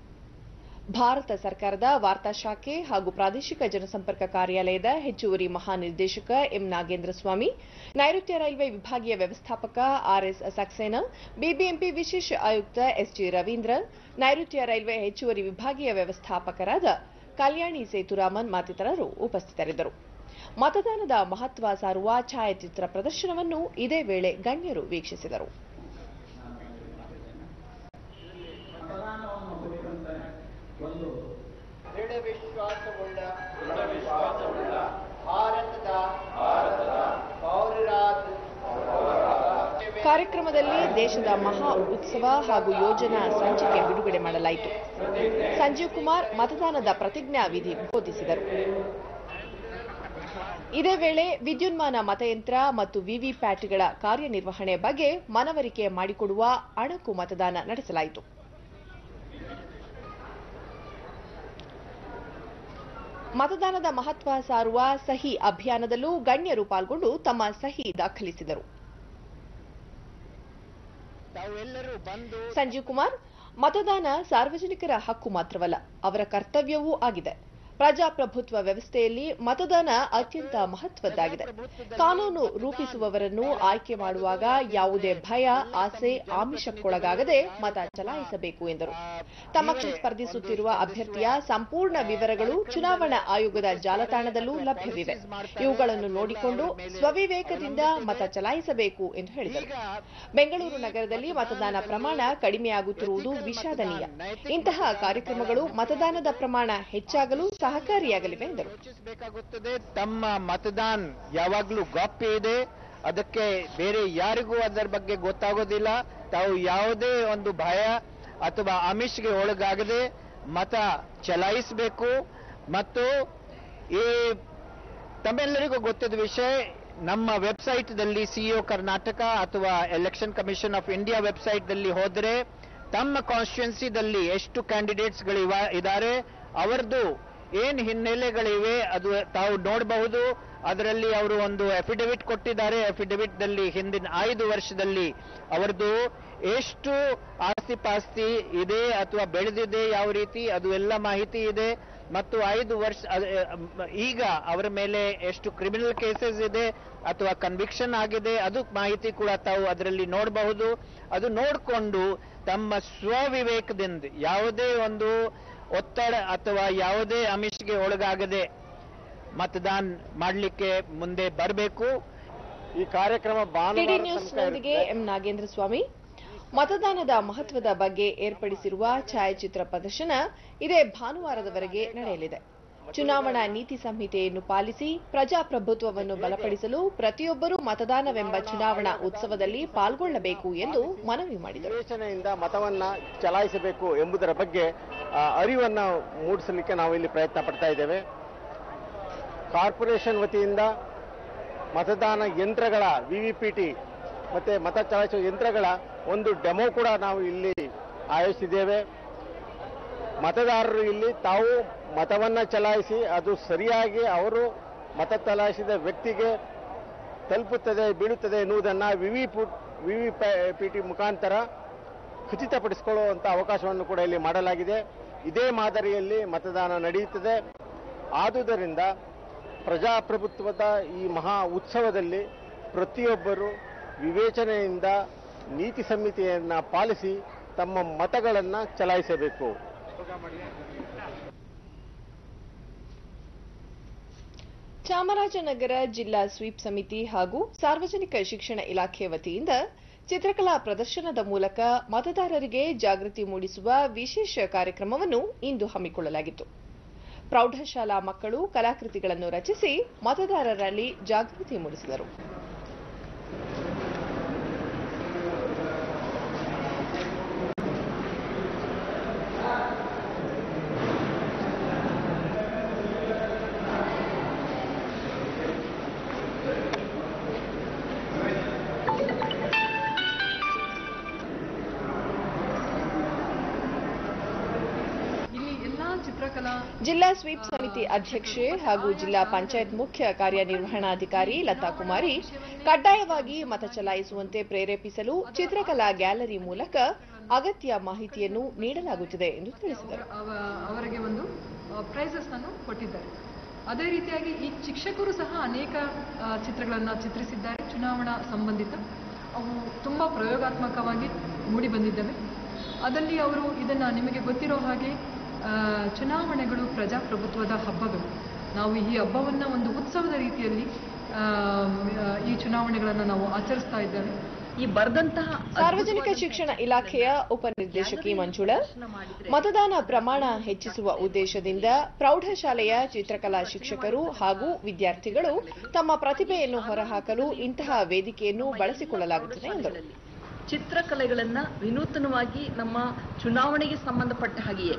ಭಾರತ ಸರ್ಕಾರದ ವಾರ್ತಾ ಶಾಖೆ ಹಾಗೂ ಪ್ರಾದೇಶಿಕ ಜನಸಂಪರ್ಕ ಕಾರ್ಯಾಲಯದ ಹೆಚ್ಚುವರಿ ಮಹಾನಿರ್ದೇಶಕ ಎಂ ನಾಗೇಂದ್ರ ಸ್ವಾಮಿ, ನೈಋತ್ಯ ರೈಲ್ವೆ ವಿಭಾಗೀಯ ವ್ಯವಸ್ಥಾಪಕ ಆರ್ಎಸ್ ಸಕ್ಸೇನಾ, ಬಿಬಿಎಂಪಿ ವಿಶೇಷ ಆಯುಕ್ತ ಎಸ್ಜಿ ರವೀಂದ್ರ, ನೈಋತ್ಯ ರೈಲ್ವೆ ಹೆಚ್ಚುವರಿ ವಿಭಾಗೀಯ ವ್ಯವಸ್ಥಾಪಕರಾದ ಕಲ್ಯಾಣಿ ಸೇತುರಾಮನ್ ಮತ್ತಿತರರು ಉಪಸ್ಥಿತರಿದ್ದರು. ಮತದಾನದ ಮಹತ್ವ ಸಾರುವ ಛಾಯಾಚಿತ್ರ ಪ್ರದರ್ಶನವನ್ನು ಇದೇ ವೇಳೆ ಗಣ್ಯರು ವೀಕ್ಷಿಸಿದರು. ಒಂದು ದೃಢ ವಿಶ್ವಾಸವುಳ್ಳ ಭಾರತದ ಪೌರರಾದ ಕಾರ್ಯಕ್ರಮದಲ್ಲಿ ದೇಶದ ಮಹಾ ಉತ್ಸವ ಹಾಗೂ ಯೋಜನಾ ಸಂಚಿಕೆ ಬಿಡುಗಡೆ ಮಾಡಲಾಯಿತು. ಸಂಜೀವ್ ಕುಮಾರ್ ಮತದಾನದ ಪ್ರತಿಜ್ಞಾ ವಿಧಿ ಬೋಧಿಸಿದರು. ಇದೇ ವೇಳೆ ವಿದ್ಯುನ್ಮಾನ ಮತಯಂತ್ರ ಮತ್ತು ವಿವಿಪ್ಯಾಟ್ಗಳ ಕಾರ್ಯನಿರ್ವಹಣೆ ಬಗ್ಗೆ ಮನವರಿಕೆ ಮಾಡಿಕೊಡುವ ಅಣಕು ಮತದಾನ ನಡೆಸಲಾಯಿತು. ಮತದಾನದ ಮಹತ್ವ ಸಾರುವ ಸಹಿ ಅಭಿಯಾನದಲ್ಲೂ ಗಣ್ಯರು ಪಾಲ್ಗೊಂಡು ತಮ್ಮ ಸಹಿ ದಾಖಲಿಸಿದರು. ಸಂಜೀವ್ ಕುಮಾರ್, ಮತದಾನ ಸಾರ್ವಜನಿಕರ ಹಕ್ಕು ಮಾತ್ರವಲ್ಲ, ಅವರ ಕರ್ತವ್ಯವೂ ಆಗಿದೆ. ಪ್ರಜಾಪ್ರಭುತ್ವ ವ್ಯವಸ್ಥೆಯಲ್ಲಿ ಮತದಾನ ಅತ್ಯಂತ ಮಹತ್ವದ್ದಾಗಿದೆ. ಕಾನೂನು ರೂಪಿಸುವವರನ್ನು ಆಯ್ಕೆ ಮಾಡುವಾಗ ಯಾವುದೇ ಭಯ, ಆಸೆ, ಆಮಿಷಕ್ಕೊಳಗಾಗದೆ ಮತ ಚಲಾಯಿಸಬೇಕು ಎಂದರು. ತಮ್ಮ ಸ್ಪರ್ಧಿಸುತ್ತಿರುವ ಅಭ್ಯರ್ಥಿಯ ಸಂಪೂರ್ಣ ವಿವರಗಳು ಚುನಾವಣಾ ಆಯೋಗದ ಜಾಲತಾಣದಲ್ಲೂ ಲಭ್ಯವಿವೆ. ಇವುಗಳನ್ನು ನೋಡಿಕೊಂಡು ಸ್ವವಿವೇಕದಿಂದ ಮತ ಚಲಾಯಿಸಬೇಕು ಎಂದು ಹೇಳಿದರು. ಬೆಂಗಳೂರು ನಗರದಲ್ಲಿ ಮತದಾನ ಪ್ರಮಾಣ ಕಡಿಮೆಯಾಗುತ್ತಿರುವುದು ವಿಷಾದನೀಯ. ಇಂತಹ ಕಾರ್ಯಕ್ರಮಗಳು ಮತದಾನದ ಪ್ರಮಾಣ ಹೆಚ್ಚಾಗಲು ಸಹಕಾರಿಯಾಗಲಿವೆ ಎಂದರು. ತಮ್ಮ ಮತದಾನ ಯಾವಾಗಲೂ ಗೌಪ್ಯ ಇದೆ, ಅದಕ್ಕೆ ಬೇರೆ ಯಾರಿಗೂ ಅದರ ಬಗ್ಗೆ ಗೊತ್ತಾಗೋದಿಲ್ಲ. ತಾವು ಯಾವುದೇ ಒಂದು ಭಯ ಅಥವಾ ಆಮಿಷಗೆ ಒಳಗಾಗದೆ ಮತ ಚಲಾಯಿಸಬೇಕು. ಮತ್ತು ಈ ತಮ್ಮೆಲ್ಲರಿಗೂ ಗೊತ್ತಿದ್ದ ವಿಷಯ, ನಮ್ಮ ವೆಬ್ಸೈಟ್ದಲ್ಲಿ ಸಿಇಒ ಕರ್ನಾಟಕ ಅಥವಾ ಎಲೆಕ್ಷನ್ ಕಮಿಷನ್ ಆಫ್ ಇಂಡಿಯಾ ವೆಬ್ಸೈಟ್ದಲ್ಲಿ ಹೋದರೆ ತಮ್ಮ ಕಾನ್ಸ್ಟಿಟ್ಯೂನ್ಸಿದಲ್ಲಿ ಎಷ್ಟು ಕ್ಯಾಂಡಿಡೇಟ್ಸ್ಗಳಿವೆ ಇದ್ದಾರೆ, ಅವರದು ಏನು ಹಿನ್ನೆಲೆಗಳಿವೆ ಅದು ತಾವು ನೋಡಬಹುದು. ಅದರಲ್ಲಿ ಅವರು ಒಂದು ಅಫಿಡವಿಟ್ ಕೊಟ್ಟಿದ್ದಾರೆ. ಅಫಿಡವಿಟ್ನಲ್ಲಿ ಹಿಂದಿನ 5 ವರ್ಷದಲ್ಲಿ ಅವರದು ಎಷ್ಟು ಆಸ್ತಿ ಪಾಸ್ತಿ ಇದೆ ಅಥವಾ ಬೆಳೆದಿದೆ, ಯಾವ ರೀತಿ ಅದು ಎಲ್ಲ ಮಾಹಿತಿ ಇದೆ. ಮತ್ತು 5 ವರ್ಷ ಈಗ ಅವರ ಮೇಲೆ ಎಷ್ಟು ಕ್ರಿಮಿನಲ್ ಕೇಸಸ್ ಇದೆ ಅಥವಾ ಕನ್ವಿಕ್ಷನ್ ಆಗಿದೆ ಅದು ಮಾಹಿತಿ ಕೂಡ ತಾವು ಅದರಲ್ಲಿ ನೋಡಬಹುದು. ಅದು ನೋಡಿಕೊಂಡು ತಮ್ಮ ಸ್ವವಿವೇಕದಿಂದ ಯಾವುದೇ ಒಂದು ಒತ್ತಡ ಅಥವಾ ಯಾವುದೇ ಆಮಿಷಗೆ ಒಳಗಾಗದೆ ಮತದಾನ ಮಾಡಲಿಕ್ಕೆ ಮುಂದೆ ಬರಬೇಕು. ಈ ಕಾರ್ಯಕ್ರಮ ಟಿಡಿ ನ್ಯೂಸ್ನೊಂದಿಗೆ ಎಂ ನಾಗೇಂದ್ರ ಸ್ವಾಮಿ. ಮತದಾನದ ಮಹತ್ವದ ಬಗ್ಗೆ ಏರ್ಪಡಿಸಿರುವ ಛಾಯಾಚಿತ್ರ ಪ್ರದರ್ಶನ ಇದೇ ಭಾನುವಾರದವರೆಗೆ ನಡೆಯಲಿದೆ. ಚುನಾವಣಾ ನೀತಿ ಸಂಹಿತೆಯನ್ನು ಪಾಲಿಸಿ ಪ್ರಜಾಪ್ರಭುತ್ವವನ್ನು ಬಲಪಡಿಸಲು ಪ್ರತಿಯೊಬ್ಬರೂ ಮತದಾನವೆಂಬ ಚುನಾವಣಾ ಉತ್ಸವದಲ್ಲಿ ಪಾಲ್ಗೊಳ್ಳಬೇಕು ಎಂದು ಮನವಿ ಮಾಡಿದರು. ವಿವೇಚನೆಯಿಂದ ಮತವನ್ನ ಚಲಾಯಿಸಬೇಕು ಎಂಬುದರ ಬಗ್ಗೆ ಅರಿವನ್ನ ಮೂಡಿಸಲಿಕ್ಕೆ ನಾವು ಇಲ್ಲಿ ಪ್ರಯತ್ನ ಪಡ್ತಾ ಇದ್ದೇವೆ. ಕಾರ್ಪೊರೇಷನ್ ವತಿಯಿಂದ ಮತದಾನ ಯಂತ್ರಗಳ ವಿವಿಪಿಟಿ ಮತ್ತೆ ಮತ ಚಲಾಯಿಸುವ ಯಂತ್ರಗಳ ಒಂದು ಡೆಮೋ ಕೂಡ ನಾವು ಇಲ್ಲಿ ಆಯೋಜಿಸಿದ್ದೇವೆ. ಮತದಾರರು ಇಲ್ಲಿ ತಾವು ಮತವನ್ನ ಚಲಾಯಿಸಿ ಅದು ಸರಿಯಾಗಿ ಅವರು ಮತ ಚಲಾಯಿಸಿದ ವ್ಯಕ್ತಿಗೆ ತಲುಪುತ್ತದೆ ಬೀಳುತ್ತದೆ ಎನ್ನುವುದನ್ನು ವಿವಿಪಿಟಿ ಮುಖಾಂತರ ಖಚಿತಪಡಿಸಿಕೊಳ್ಳುವಂಥ ಅವಕಾಶವನ್ನು ಕೂಡ ಇಲ್ಲಿ ಮಾಡಲಾಗಿದೆ. ಇದೇ ಮಾದರಿಯಲ್ಲಿ ಮತದಾನ ನಡೆಯುತ್ತದೆ. ಆದುದರಿಂದ ಪ್ರಜಾಪ್ರಭುತ್ವದ ಈ ಮಹಾ ಉತ್ಸವದಲ್ಲಿ ಪ್ರತಿಯೊಬ್ಬರು ವಿವೇಚನೆಯಿಂದ ನೀತಿ ಸಂಹಿತೆಯನ್ನು ಪಾಲಿಸಿ ತಮ್ಮ ಮತಗಳನ್ನು ಚಲಾಯಿಸಬೇಕು. ಚಾಮರಾಜನಗರ ಜಿಲ್ಲಾ ಸ್ವೀಪ್ ಸಮಿತಿ ಹಾಗೂ ಸಾರ್ವಜನಿಕ ಶಿಕ್ಷಣ ಇಲಾಖೆ ವತಿಯಿಂದ ಚಿತ್ರಕಲಾ ಪ್ರದರ್ಶನದ ಮೂಲಕ ಮತದಾರರಿಗೆ ಜಾಗೃತಿ ಮೂಡಿಸುವ ವಿಶೇಷ ಕಾರ್ಯಕ್ರಮವನ್ನು ಇಂದು ಹಮ್ಮಿಕೊಳ್ಳಲಾಗಿತ್ತು. ಪ್ರೌಢಶಾಲಾ ಮಕ್ಕಳು ಕಲಾಕೃತಿಗಳನ್ನು ರಚಿಸಿ ಮತದಾರರಲ್ಲಿ ಜಾಗೃತಿ ಮೂಡಿಸಿದರು. ಜಿಲ್ಲಾ ಸ್ವೀಪ್ ಸಮಿತಿ ಅಧ್ಯಕ್ಷೆ ಹಾಗೂ ಜಿಲ್ಲಾ ಪಂಚಾಯತ್ ಮುಖ್ಯ ಕಾರ್ಯನಿರ್ವಹಣಾಧಿಕಾರಿ ಲತಾ ಕುಮಾರಿ ಕಡ್ಡಾಯವಾಗಿ ಮತ ಚಲಾಯಿಸುವಂತೆ ಪ್ರೇರೇಪಿಸಲು ಚಿತ್ರಕಲಾ ಗ್ಯಾಲರಿ ಮೂಲಕ ಅಗತ್ಯ ಮಾಹಿತಿಯನ್ನು ನೀಡಲಾಗುತ್ತಿದೆ ಎಂದು ತಿಳಿಸಿದರು. ಅವರಿಗೆ ಒಂದು ಪ್ರೈಸಸ್ ಅನ್ನು ಕೊಟ್ಟಿದ್ದಾರೆ. ಅದೇ ರೀತಿಯಾಗಿ ಈ ಶಿಕ್ಷಕರು ಸಹ ಅನೇಕ ಚಿತ್ರಗಳನ್ನು ಚಿತ್ರಿಸಿದ್ದಾರೆ. ಚುನಾವಣಾ ಸಂಬಂಧಿತ ಅವು ತುಂಬಾ ಪ್ರಯೋಗಾತ್ಮಕವಾಗಿ ಮೂಡಿ ಬಂದಿದ್ದಾವೆ. ಅದರಲ್ಲಿ ಅವರು ಇದನ್ನ ನಿಮಗೆ ಗೊತ್ತಿರೋ ಹಾಗೆ ಚುನಾವಣೆಗಳು ಪ್ರಜಾಪ್ರಭುತ್ವದ ಹಬ್ಬಗಳು. ನಾವು ಈ ಹಬ್ಬವನ್ನು ಒಂದು ಉತ್ಸವದ ರೀತಿಯಲ್ಲಿ ಈ ಚುನಾವಣೆಗಳನ್ನು ನಾವು ಆಚರಿಸ್ತಾ ಇದ್ದೇವೆ. ಈ ಬರೆದಂತಹ ಸಾರ್ವಜನಿಕ ಶಿಕ್ಷಣ ಇಲಾಖೆಯ ಉಪನಿರ್ದೇಶಕಿ ಮಂಜುಳಾ ಮತದಾನ ಪ್ರಮಾಣ ಹೆಚ್ಚಿಸುವ ಉದ್ದೇಶದಿಂದ ಪ್ರೌಢಶಾಲೆಯ ಚಿತ್ರಕಲಾ ಶಿಕ್ಷಕರು ಹಾಗೂ ವಿದ್ಯಾರ್ಥಿಗಳು ತಮ್ಮ ಪ್ರತಿಭೆಯನ್ನು ಹೊರಹಾಕಲು ಇಂತಹ ವೇದಿಕೆಯನ್ನು ಬಳಸಿಕೊಳ್ಳಲಾಗುತ್ತದೆ ಎಂದರು. ಚಿತ್ರಕಲೆಗಳನ್ನ ವಿನೂತನವಾಗಿ ನಮ್ಮ ಚುನಾವಣೆಗೆ ಸಂಬಂಧಪಟ್ಟ ಹಾಗೆಯೇ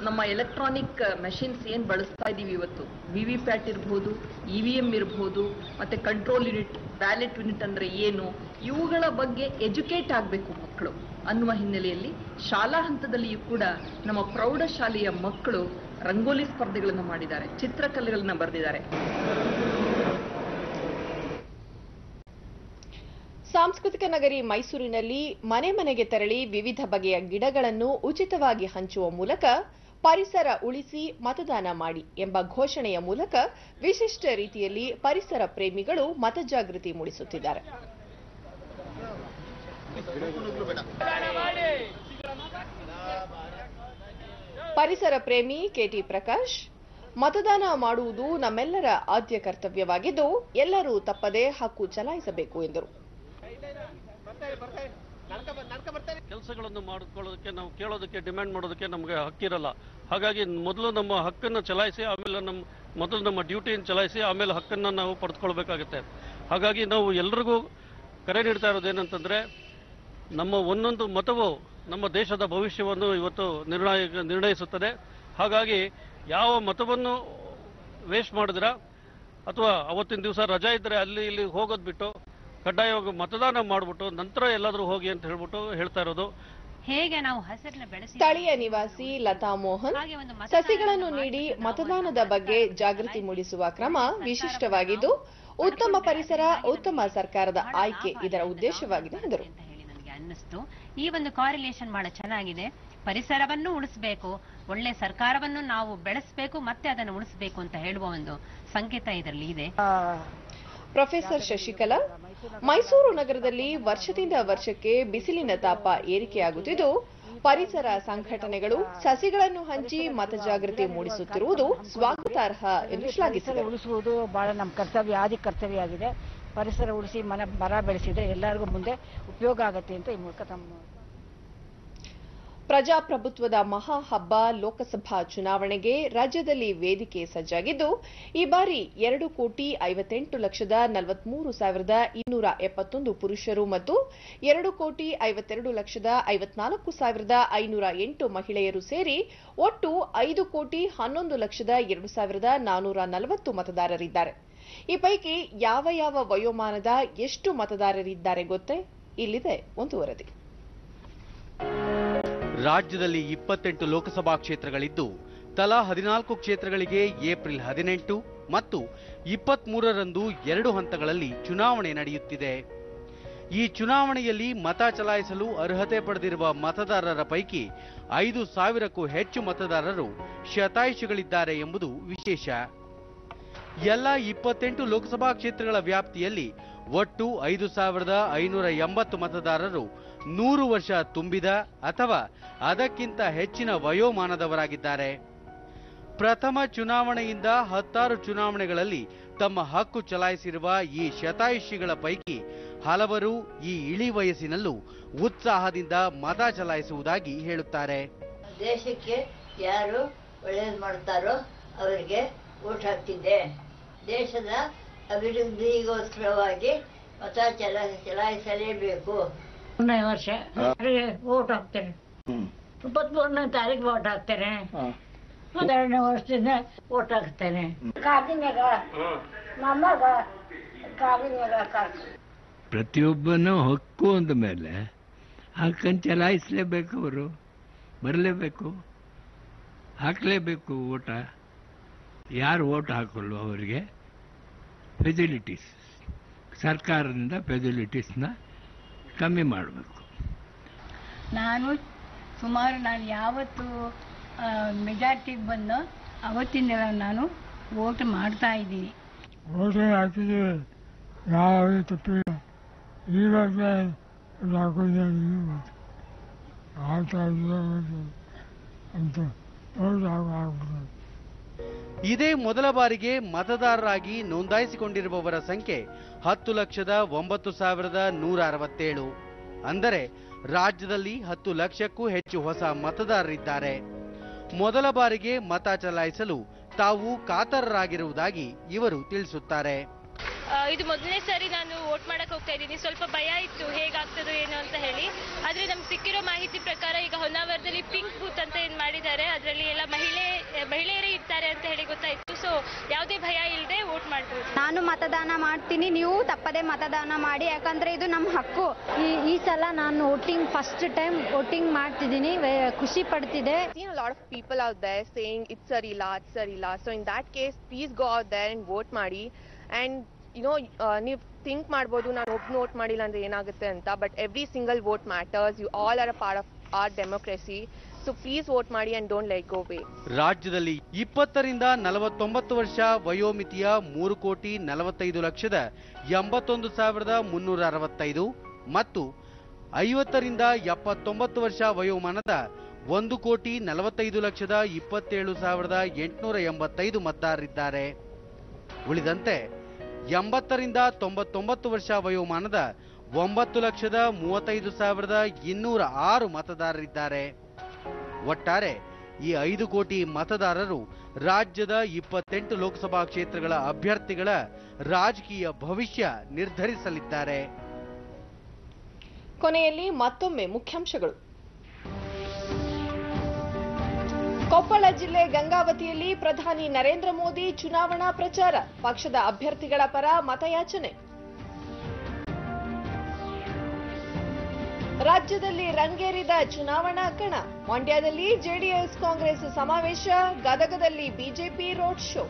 ನಮ್ಮ ಎಲೆಕ್ಟ್ರಾನಿಕ್ ಮೆಷಿನ್ಸ್ ಏನು ಬಳಸ್ತಾ ಇದ್ದೀವಿ ಇವತ್ತು, ವಿವಿಪ್ಯಾಟ್ ಇರಬಹುದು, ಇವಿಎಂ ಇರಬಹುದು, ಮತ್ತೆ ಕಂಟ್ರೋಲ್ ಯೂನಿಟ್, ಬ್ಯಾಲೆಟ್ ಯೂನಿಟ್ ಅಂದ್ರೆ ಏನು, ಇವುಗಳ ಬಗ್ಗೆ ಎಜುಕೇಟ್ ಆಗಬೇಕು ಮಕ್ಕಳು ಅನ್ನುವ ಹಿನ್ನೆಲೆಯಲ್ಲಿ ಶಾಲಾ ಹಂತದಲ್ಲಿಯೂ ಕೂಡ ನಮ್ಮ ಪ್ರೌಢಶಾಲೆಯ ಮಕ್ಕಳು ರಂಗೋಲಿ ಸ್ಪರ್ಧೆಗಳನ್ನು ಮಾಡಿದ್ದಾರೆ, ಚಿತ್ರಕಲೆಗಳನ್ನ ಬರೆದಿದ್ದಾರೆ. ಸಾಂಸ್ಕೃತಿಕ ನಗರಿ ಮೈಸೂರಿನಲ್ಲಿ ಮನೆ ಮನೆಗೆ ತೆರಳಿ ವಿವಿಧ ಬಗೆಯ ಗಿಡಗಳನ್ನು ಉಚಿತವಾಗಿ ಹಂಚುವ ಮೂಲಕ ಪರಿಸರ ಉಳಿಸಿ ಮತದಾನ ಮಾಡಿ ಎಂಬ ಘೋಷಣೆಯ ಮೂಲಕ ವಿಶಿಷ್ಟ ರೀತಿಯಲ್ಲಿ ಪರಿಸರ ಪ್ರೇಮಿಗಳು ಮತಜಾಗೃತಿ ಮೂಡಿಸುತ್ತಿದ್ದಾರೆ. ಪರಿಸರ ಪ್ರೇಮಿ ಕೆಟಿ ಪ್ರಕಾಶ್, ಮತದಾನ ಮಾಡುವುದು ನಮ್ಮೆಲ್ಲರ ಆದ್ಯ ಕರ್ತವ್ಯವಾಗಿದ್ದು ಎಲ್ಲರೂ ತಪ್ಪದೇ ಹಕ್ಕು ಚಲಾಯಿಸಬೇಕು ಎಂದರು. ಕೆಲಸಗಳನ್ನು ಮಾಡಿಕೊಳ್ಳೋದಕ್ಕೆ ನಾವು ಕೇಳೋದಕ್ಕೆ ಡಿಮ್ಯಾಂಡ್ ಮಾಡೋದಕ್ಕೆ ನಮಗೆ ಹಕ್ಕಿರಲ್ಲ. ಹಾಗಾಗಿ ಮೊದಲು ನಮ್ಮ ಹಕ್ಕನ್ನು ಚಲಾಯಿಸಿ ಆಮೇಲೆ ಮೊದಲು ನಮ್ಮ ಡ್ಯೂಟಿಯನ್ನು ಚಲಾಯಿಸಿ ಆಮೇಲೆ ಹಕ್ಕನ್ನು ನಾವು ಪಡೆದುಕೊಳ್ಬೇಕಾಗುತ್ತೆ. ಹಾಗಾಗಿ ನಾವು ಎಲ್ರಿಗೂ ಕರೆ ನೀಡ್ತಾ ಇರೋದೇನಂತಂದ್ರೆ ನಮ್ಮ ಒಂದೊಂದು ಮತವು ನಮ್ಮ ದೇಶದ ಭವಿಷ್ಯವನ್ನು ಇವತ್ತು ನಿರ್ಣಯಿಸುತ್ತದೆ. ಹಾಗಾಗಿ ಯಾವ ಮತವನ್ನು ವೇಸ್ಟ್ ಮಾಡಿದ್ರ ಅಥವಾ ಅವತ್ತಿನ ದಿವಸ ರಜಾ ಇದ್ದರೆ ಅಲ್ಲಿ ಇಲ್ಲಿ ಹೋಗೋದು ಬಿಟ್ಟು ಕಡ್ಡಾಯವಾಗಿ ಮತದಾನ ಮಾಡಿಬಿಟ್ಟು ನಂತರ ಎಲ್ಲಾದರೂ ಹೋಗಿ ಅಂತ ಹೇಳ್ತಾ ಇರೋದು. ಹೇಗೆ ನಾವು ಹಸಿರನ್ನ ಬೆಳೆಸಿ ಸ್ಥಳೀಯ ನಿವಾಸಿ ಲತಾ ಮೋಹನ್ ಸಸಿಗಳನ್ನು ನೀಡಿ ಮತದಾನದ ಬಗ್ಗೆ ಜಾಗೃತಿ ಮೂಡಿಸುವ ಕ್ರಮ ವಿಶಿಷ್ಟವಾಗಿದ್ದು ಉತ್ತಮ ಪರಿಸರ ಉತ್ತಮ ಸರ್ಕಾರದ ಆಯ್ಕೆ ಇದರ ಉದ್ದೇಶವಾಗಿದೆ ಎಂದರು. ನನಗೆ ಅನ್ನಿಸ್ತು ಈ ಒಂದು ಕಾರ್ರಿಲೇಷನ್ ಬಹಳ ಚೆನ್ನಾಗಿದೆ. ಪರಿಸರವನ್ನು ಉಳಿಸಬೇಕು, ಒಳ್ಳೆ ಸರ್ಕಾರವನ್ನು ನಾವು ಬೆಳೆಸಬೇಕು, ಮತ್ತೆ ಅದನ್ನು ಉಳಿಸಬೇಕು ಅಂತ ಹೇಳುವ ಒಂದು ಸಂಕೇತ ಇದರಲ್ಲಿ ಇದೆ. ಪ್ರೊಫೆಸರ್ ಶಶಿಕಲಾ, ಮೈಸೂರು ನಗರದಲ್ಲಿ ವರ್ಷದಿಂದ ವರ್ಷಕ್ಕೆ ಬಿಸಿಲಿನ ತಾಪ ಏರಿಕೆಯಾಗುತ್ತಿದ್ದು ಪರಿಸರ ಸಂಘಟನೆಗಳು ಸಸಿಗಳನ್ನು ಹಂಚಿ ಮತಜಾಗೃತಿ ಮೂಡಿಸುತ್ತಿರುವುದು ಸ್ವಾಗತಾರ್ಹ ಎಂದು ಶ್ಲಾಘಿಸಿದರು. ಉಳಿಸುವುದು ಬಹಳ ನಮ್ಮ ಕರ್ತವ್ಯ, ಆದಿ ಕರ್ತವ್ಯ ಆಗಿದೆ. ಪರಿಸರ ಉಳಿಸಿ ಮರ ಬೆಳೆಸಿದ್ರೆ ಎಲ್ಲರಿಗೂ ಮುಂದೆ ಉಪಯೋಗ ಆಗುತ್ತೆ ಅಂತ ಈ ಮೂಲಕ ತಮ್ಮ ಪ್ರಜಾಪ್ರಭುತ್ವದ ಮಹಾ ಹಬ್ಬ ಲೋಕಸಭಾ ಚುನಾವಣೆಗೆ ರಾಜ್ಯದಲ್ಲಿ ವೇದಿಕೆ ಸಜ್ಜಾಗಿದ್ದು ಈ ಬಾರಿ 2,53,43,271 ಪುರುಷರು ಮತ್ತು 2,52,54,508 ಮಹಿಳೆಯರು ಸೇರಿ ಒಟ್ಟು 5,11,02,440 ಮತದಾರರಿದ್ದಾರೆ. ಈ ಪೈಕಿ ಯಾವ ವಯೋಮಾನದ ಎಷ್ಟು ಮತದಾರರಿದ್ದಾರೆ ಗೊತ್ತೇ? ಇಲ್ಲಿದೆ ಒಂದು ವರದಿ. ರಾಜ್ಯದಲ್ಲಿ 28 ಲೋಕಸಭಾ ಕ್ಷೇತ್ರಗಳಿದ್ದು ತಲಾ 14 ಕ್ಷೇತ್ರಗಳಿಗೆ ಏಪ್ರಿಲ್ 18 ಮತ್ತು 23ರಂದು 2 ಹಂತಗಳಲ್ಲಿ ಚುನಾವಣೆ ನಡೆಯುತ್ತಿದೆ. ಈ ಚುನಾವಣೆಯಲ್ಲಿ ಮತ ಚಲಾಯಿಸಲು ಅರ್ಹತೆ ಪಡೆದಿರುವ ಮತದಾರರ ಪೈಕಿ 5,000ಕ್ಕೂ ಹೆಚ್ಚು ಮತದಾರರು ಶತಾಯುಷಿಗಳಿದ್ದಾರೆ ಎಂಬುದು ವಿಶೇಷ. ಎಲ್ಲ 28 ಲೋಕಸಭಾ ಕ್ಷೇತ್ರಗಳ ವ್ಯಾಪ್ತಿಯಲ್ಲಿ ಒಟ್ಟು 5,580 ಮತದಾರರು 100 ವರ್ಷ ತುಂಬಿದ ಅಥವಾ ಅದಕ್ಕಿಂತ ಹೆಚ್ಚಿನ ವಯೋಮಾನದವರಾಗಿದ್ದಾರೆ. ಪ್ರಥಮ ಚುನಾವಣೆಯಿಂದ 16 ಚುನಾವಣೆಗಳಲ್ಲಿ ತಮ್ಮ ಹಕ್ಕು ಚಲಾಯಿಸಿರುವ ಈ ಶತಾಯುಷಿಗಳ ಪೈಕಿ ಹಲವರು ಈ ಇಳಿ ವಯಸ್ಸಿನಲ್ಲೂ ಉತ್ಸಾಹದಿಂದ ಮತ ಚಲಾಯಿಸುವುದಾಗಿ ಹೇಳುತ್ತಾರೆ. ದೇಶಕ್ಕೆ ಯಾರು ಒಳ್ಳೆಯದು ಮಾಡ್ತಾರೋ ಅವರಿಗೆ ವೋಟ್ ಹಾಕ್ತಿದ್ದೆ. ದೇಶದ ಅಭಿವೃದ್ಧಿಗೋಸ್ಕರವಾಗಿ ಮತ ಚಲಾಯಿಸಲೇಬೇಕು. 1ನೇ ವರ್ಷ ವೋಟ್ ಹಾಕ್ತೇನೆ. 23ನೇ ತಾರೀಕು ವೋಟ್ ಹಾಕ್ತೇನೆ. 2ನೇ ವರ್ಷದಿಂದ ವೋಟ್ ಹಾಕ್ತೇನೆ. ಕಾದಿನಾಗ ನಮ್ಮಗ ಕಾದಿನಾಗ ಪ್ರತಿಯೊಬ್ಬನ ಹಕ್ಕು ಅಂದ ಮೇಲೆ ಹಕ್ಕನ್ನು ಚಲಾಯಿಸಲೇಬೇಕು, ಅವರು ಬರಲೇಬೇಕು, ಹಾಕಲೇಬೇಕು ಓಟ. ಯಾರು ಓಟ್ ಹಾಕಲ್ವೋ ಅವರಿಗೆ ಫೆಸಿಲಿಟೀಸ್, ಸರ್ಕಾರದಿಂದ ಫೆಸಿಲಿಟೀಸ್ನ ಕಮ್ಮಿ ಮಾಡಬೇಕು. ನಾನು ಯಾವತ್ತು ಮೆಜಾರಿಟಿಗೆ ಬಂದೋ ಅವತ್ತಿಂದ ನಾನು ವೋಟ್ ಮಾಡ್ತಾ ಇದ್ದೀನಿ. ವೋಟ್ ಹಾಕಿದ್ದೀವಿ, ಯಾವ ತಪ್ಪಿಲ್ಲ. ಇವಾಗ ಅಂತ ಇದೇ ಮೊದಲ ಬಾರಿಗೆ ಮತದಾರರಾಗಿ ನೋಂದಾಯಿಸಿಕೊಂಡಿರುವವರ ಸಂಖ್ಯೆ 10,09,167. ಅಂದರೆ ರಾಜ್ಯದಲ್ಲಿ 10 ಲಕ್ಷಕ್ಕೂ ಹೆಚ್ಚು ಹೊಸ ಮತದಾರರಿದ್ದಾರೆ. ಮೊದಲ ಬಾರಿಗೆ ಮತ ಚಲಾಯಿಸಲು ತಾವು ಕಾತರರಾಗಿರುವುದಾಗಿ ಇವರು ತಿಳಿಸುತ್ತಾರೆ. ಇದು ಮೊದಲನೇ ಸಾರಿ ನಾನು ವೋಟ್ ಮಾಡಕ್ಕೆ ಹೋಗ್ತಾ ಇದ್ದೀನಿ. ಸ್ವಲ್ಪ ಭಯ ಇತ್ತು ಹೇಗಾಗ್ತದೋ ಏನೋ ಅಂತ ಹೇಳಿ. ಆದರೆ ನಮ್ಗೆ ಸಿಕ್ಕಿರೋ ಮಾಹಿತಿ ಪ್ರಕಾರ ಈಗ ಹೊನ್ನಾವರದಲ್ಲಿ ಪಿಂಕ್ ಬೂತ್ ಅಂತ ಏನು ಮಾಡಿದ್ದಾರೆ, ಅದರಲ್ಲಿ ಎಲ್ಲ ಮಹಿಳೆಯರೇ ಇರ್ತಾರೆ ಅಂತ ಹೇಳಿ ಗೊತ್ತಾಯಿತು. ಸೊ ಯಾವುದೇ ಭಯ ಇಲ್ಲದೆ ವೋಟ್ ಮಾಡ್ಬೋದು. ನಾನು ಮತದಾನ ಮಾಡ್ತೀನಿ, ನೀವು ತಪ್ಪದೆ ಮತದಾನ ಮಾಡಿ, ಯಾಕಂದ್ರೆ ಇದು ನಮ್ಮ ಹಕ್ಕು. ಈ ಸಲ ನಾನು ಫಸ್ಟ್ ಟೈಮ್ ವೋಟಿಂಗ್ ಮಾಡ್ತಿದ್ದೀನಿ, ಖುಷಿ ಪಡ್ತಿದೆ. A lot of people out there saying it's Sarila. So in that case, please go out there and vote ಮಾಡಿ. And ನೀವು ಥಿಂಕ್ ಮಾಡ್ಬೋದು ನಾನು ಒಬ್ಬನು ವೋಟ್ ಮಾಡಿಲ್ಲ ಅಂದ್ರೆ ಏನಾಗುತ್ತೆ ಅಂತ, but every single vote matters. You all are a part of our democracy. So please vote ಮಾಡಿ and don't let go way. ರಾಜ್ಯದಲ್ಲಿ 20 ರಿಂದ 49 ವರ್ಷ ವಯೋಮಿತಿಯ 3,41,81,365 ಮತ್ತು 50 ರಿಂದ 79 ವರ್ಷ ವಯೋಮಾನದ 1,45,27,885 ಮತದಾರರಿದ್ದಾರೆ. ಉಳಿದಂತೆ 80 ರಿಂದ 99 ವರ್ಷ ವಯೋಮಾನದ 9,35,206 ಮತದಾರರಿದ್ದಾರೆ. ಒಟ್ಟಾರೆ ಈ 5 ಕೋಟಿ ಮತದಾರರು ರಾಜ್ಯದ 28 ಲೋಕಸಭಾ ಕ್ಷೇತ್ರಗಳ ಅಭ್ಯರ್ಥಿಗಳ ರಾಜಕೀಯ ಭವಿಷ್ಯ ನಿರ್ಧರಿಸಲಿದ್ದಾರೆ. ಕೊನೆಯಲ್ಲಿ ಮತ್ತೊಮ್ಮೆ ಮುಖ್ಯಾಂಶಗಳು. ಕೊಪ್ಪಳ ಜಿಲ್ಲೆ ಗಂಗಾವತಿಯಲ್ಲಿ ಪ್ರಧಾನಿ ನರೇಂದ್ರ ಮೋದಿ ಚುನಾವಣಾ ಪ್ರಚಾರ, ಪಕ್ಷದ ಅಭ್ಯರ್ಥಿಗಳ ಪರ ಮತಯಾಚನೆ. ರಾಜ್ಯದಲ್ಲಿ ರಂಗೇರಿದ ಚುನಾವಣಾ ಕಣ, ಮಂಡ್ಯದಲ್ಲಿ ಜೆಡಿಎಸ್ ಕಾಂಗ್ರೆಸ್ ಸಮಾವೇಶ, ಗದಗದಲ್ಲಿ ಬಿಜೆಪಿ ರೋಡ್ ಶೋ.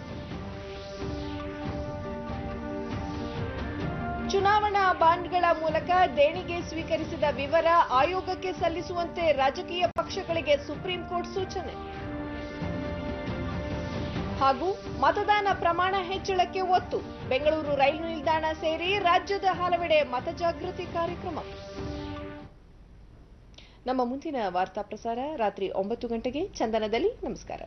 ಚುನಾವಣಾ ಬಾಂಡ್ಗಳ ಮೂಲಕ ದೇಣಿಗೆ ಸ್ವೀಕರಿಸಿದ ವಿವರ ಆಯೋಗಕ್ಕೆ ಸಲ್ಲಿಸುವಂತೆ ರಾಜಕೀಯ ಪಕ್ಷಗಳಿಗೆ ಸುಪ್ರೀಂ ಕೋರ್ಟ್ ಸೂಚನೆ. ಹಾಗೂ ಮತದಾನ ಪ್ರಮಾಣ ಹೆಚ್ಚಳಕ್ಕೆ ಒತ್ತು, ಬೆಂಗಳೂರು ರೈಲು ನಿಲ್ದಾಣ ಸೇರಿ ರಾಜ್ಯದ ಹಲವೆಡೆ ಮತಜಾಗೃತಿ ಕಾರ್ಯಕ್ರಮ. ನಮ್ಮ ಮುಂದಿನ ವಾರ್ತಾ ಪ್ರಸಾರ ರಾತ್ರಿ 9 ಗಂಟೆಗೆ ಚಂದನದಲ್ಲಿ. ನಮಸ್ಕಾರ.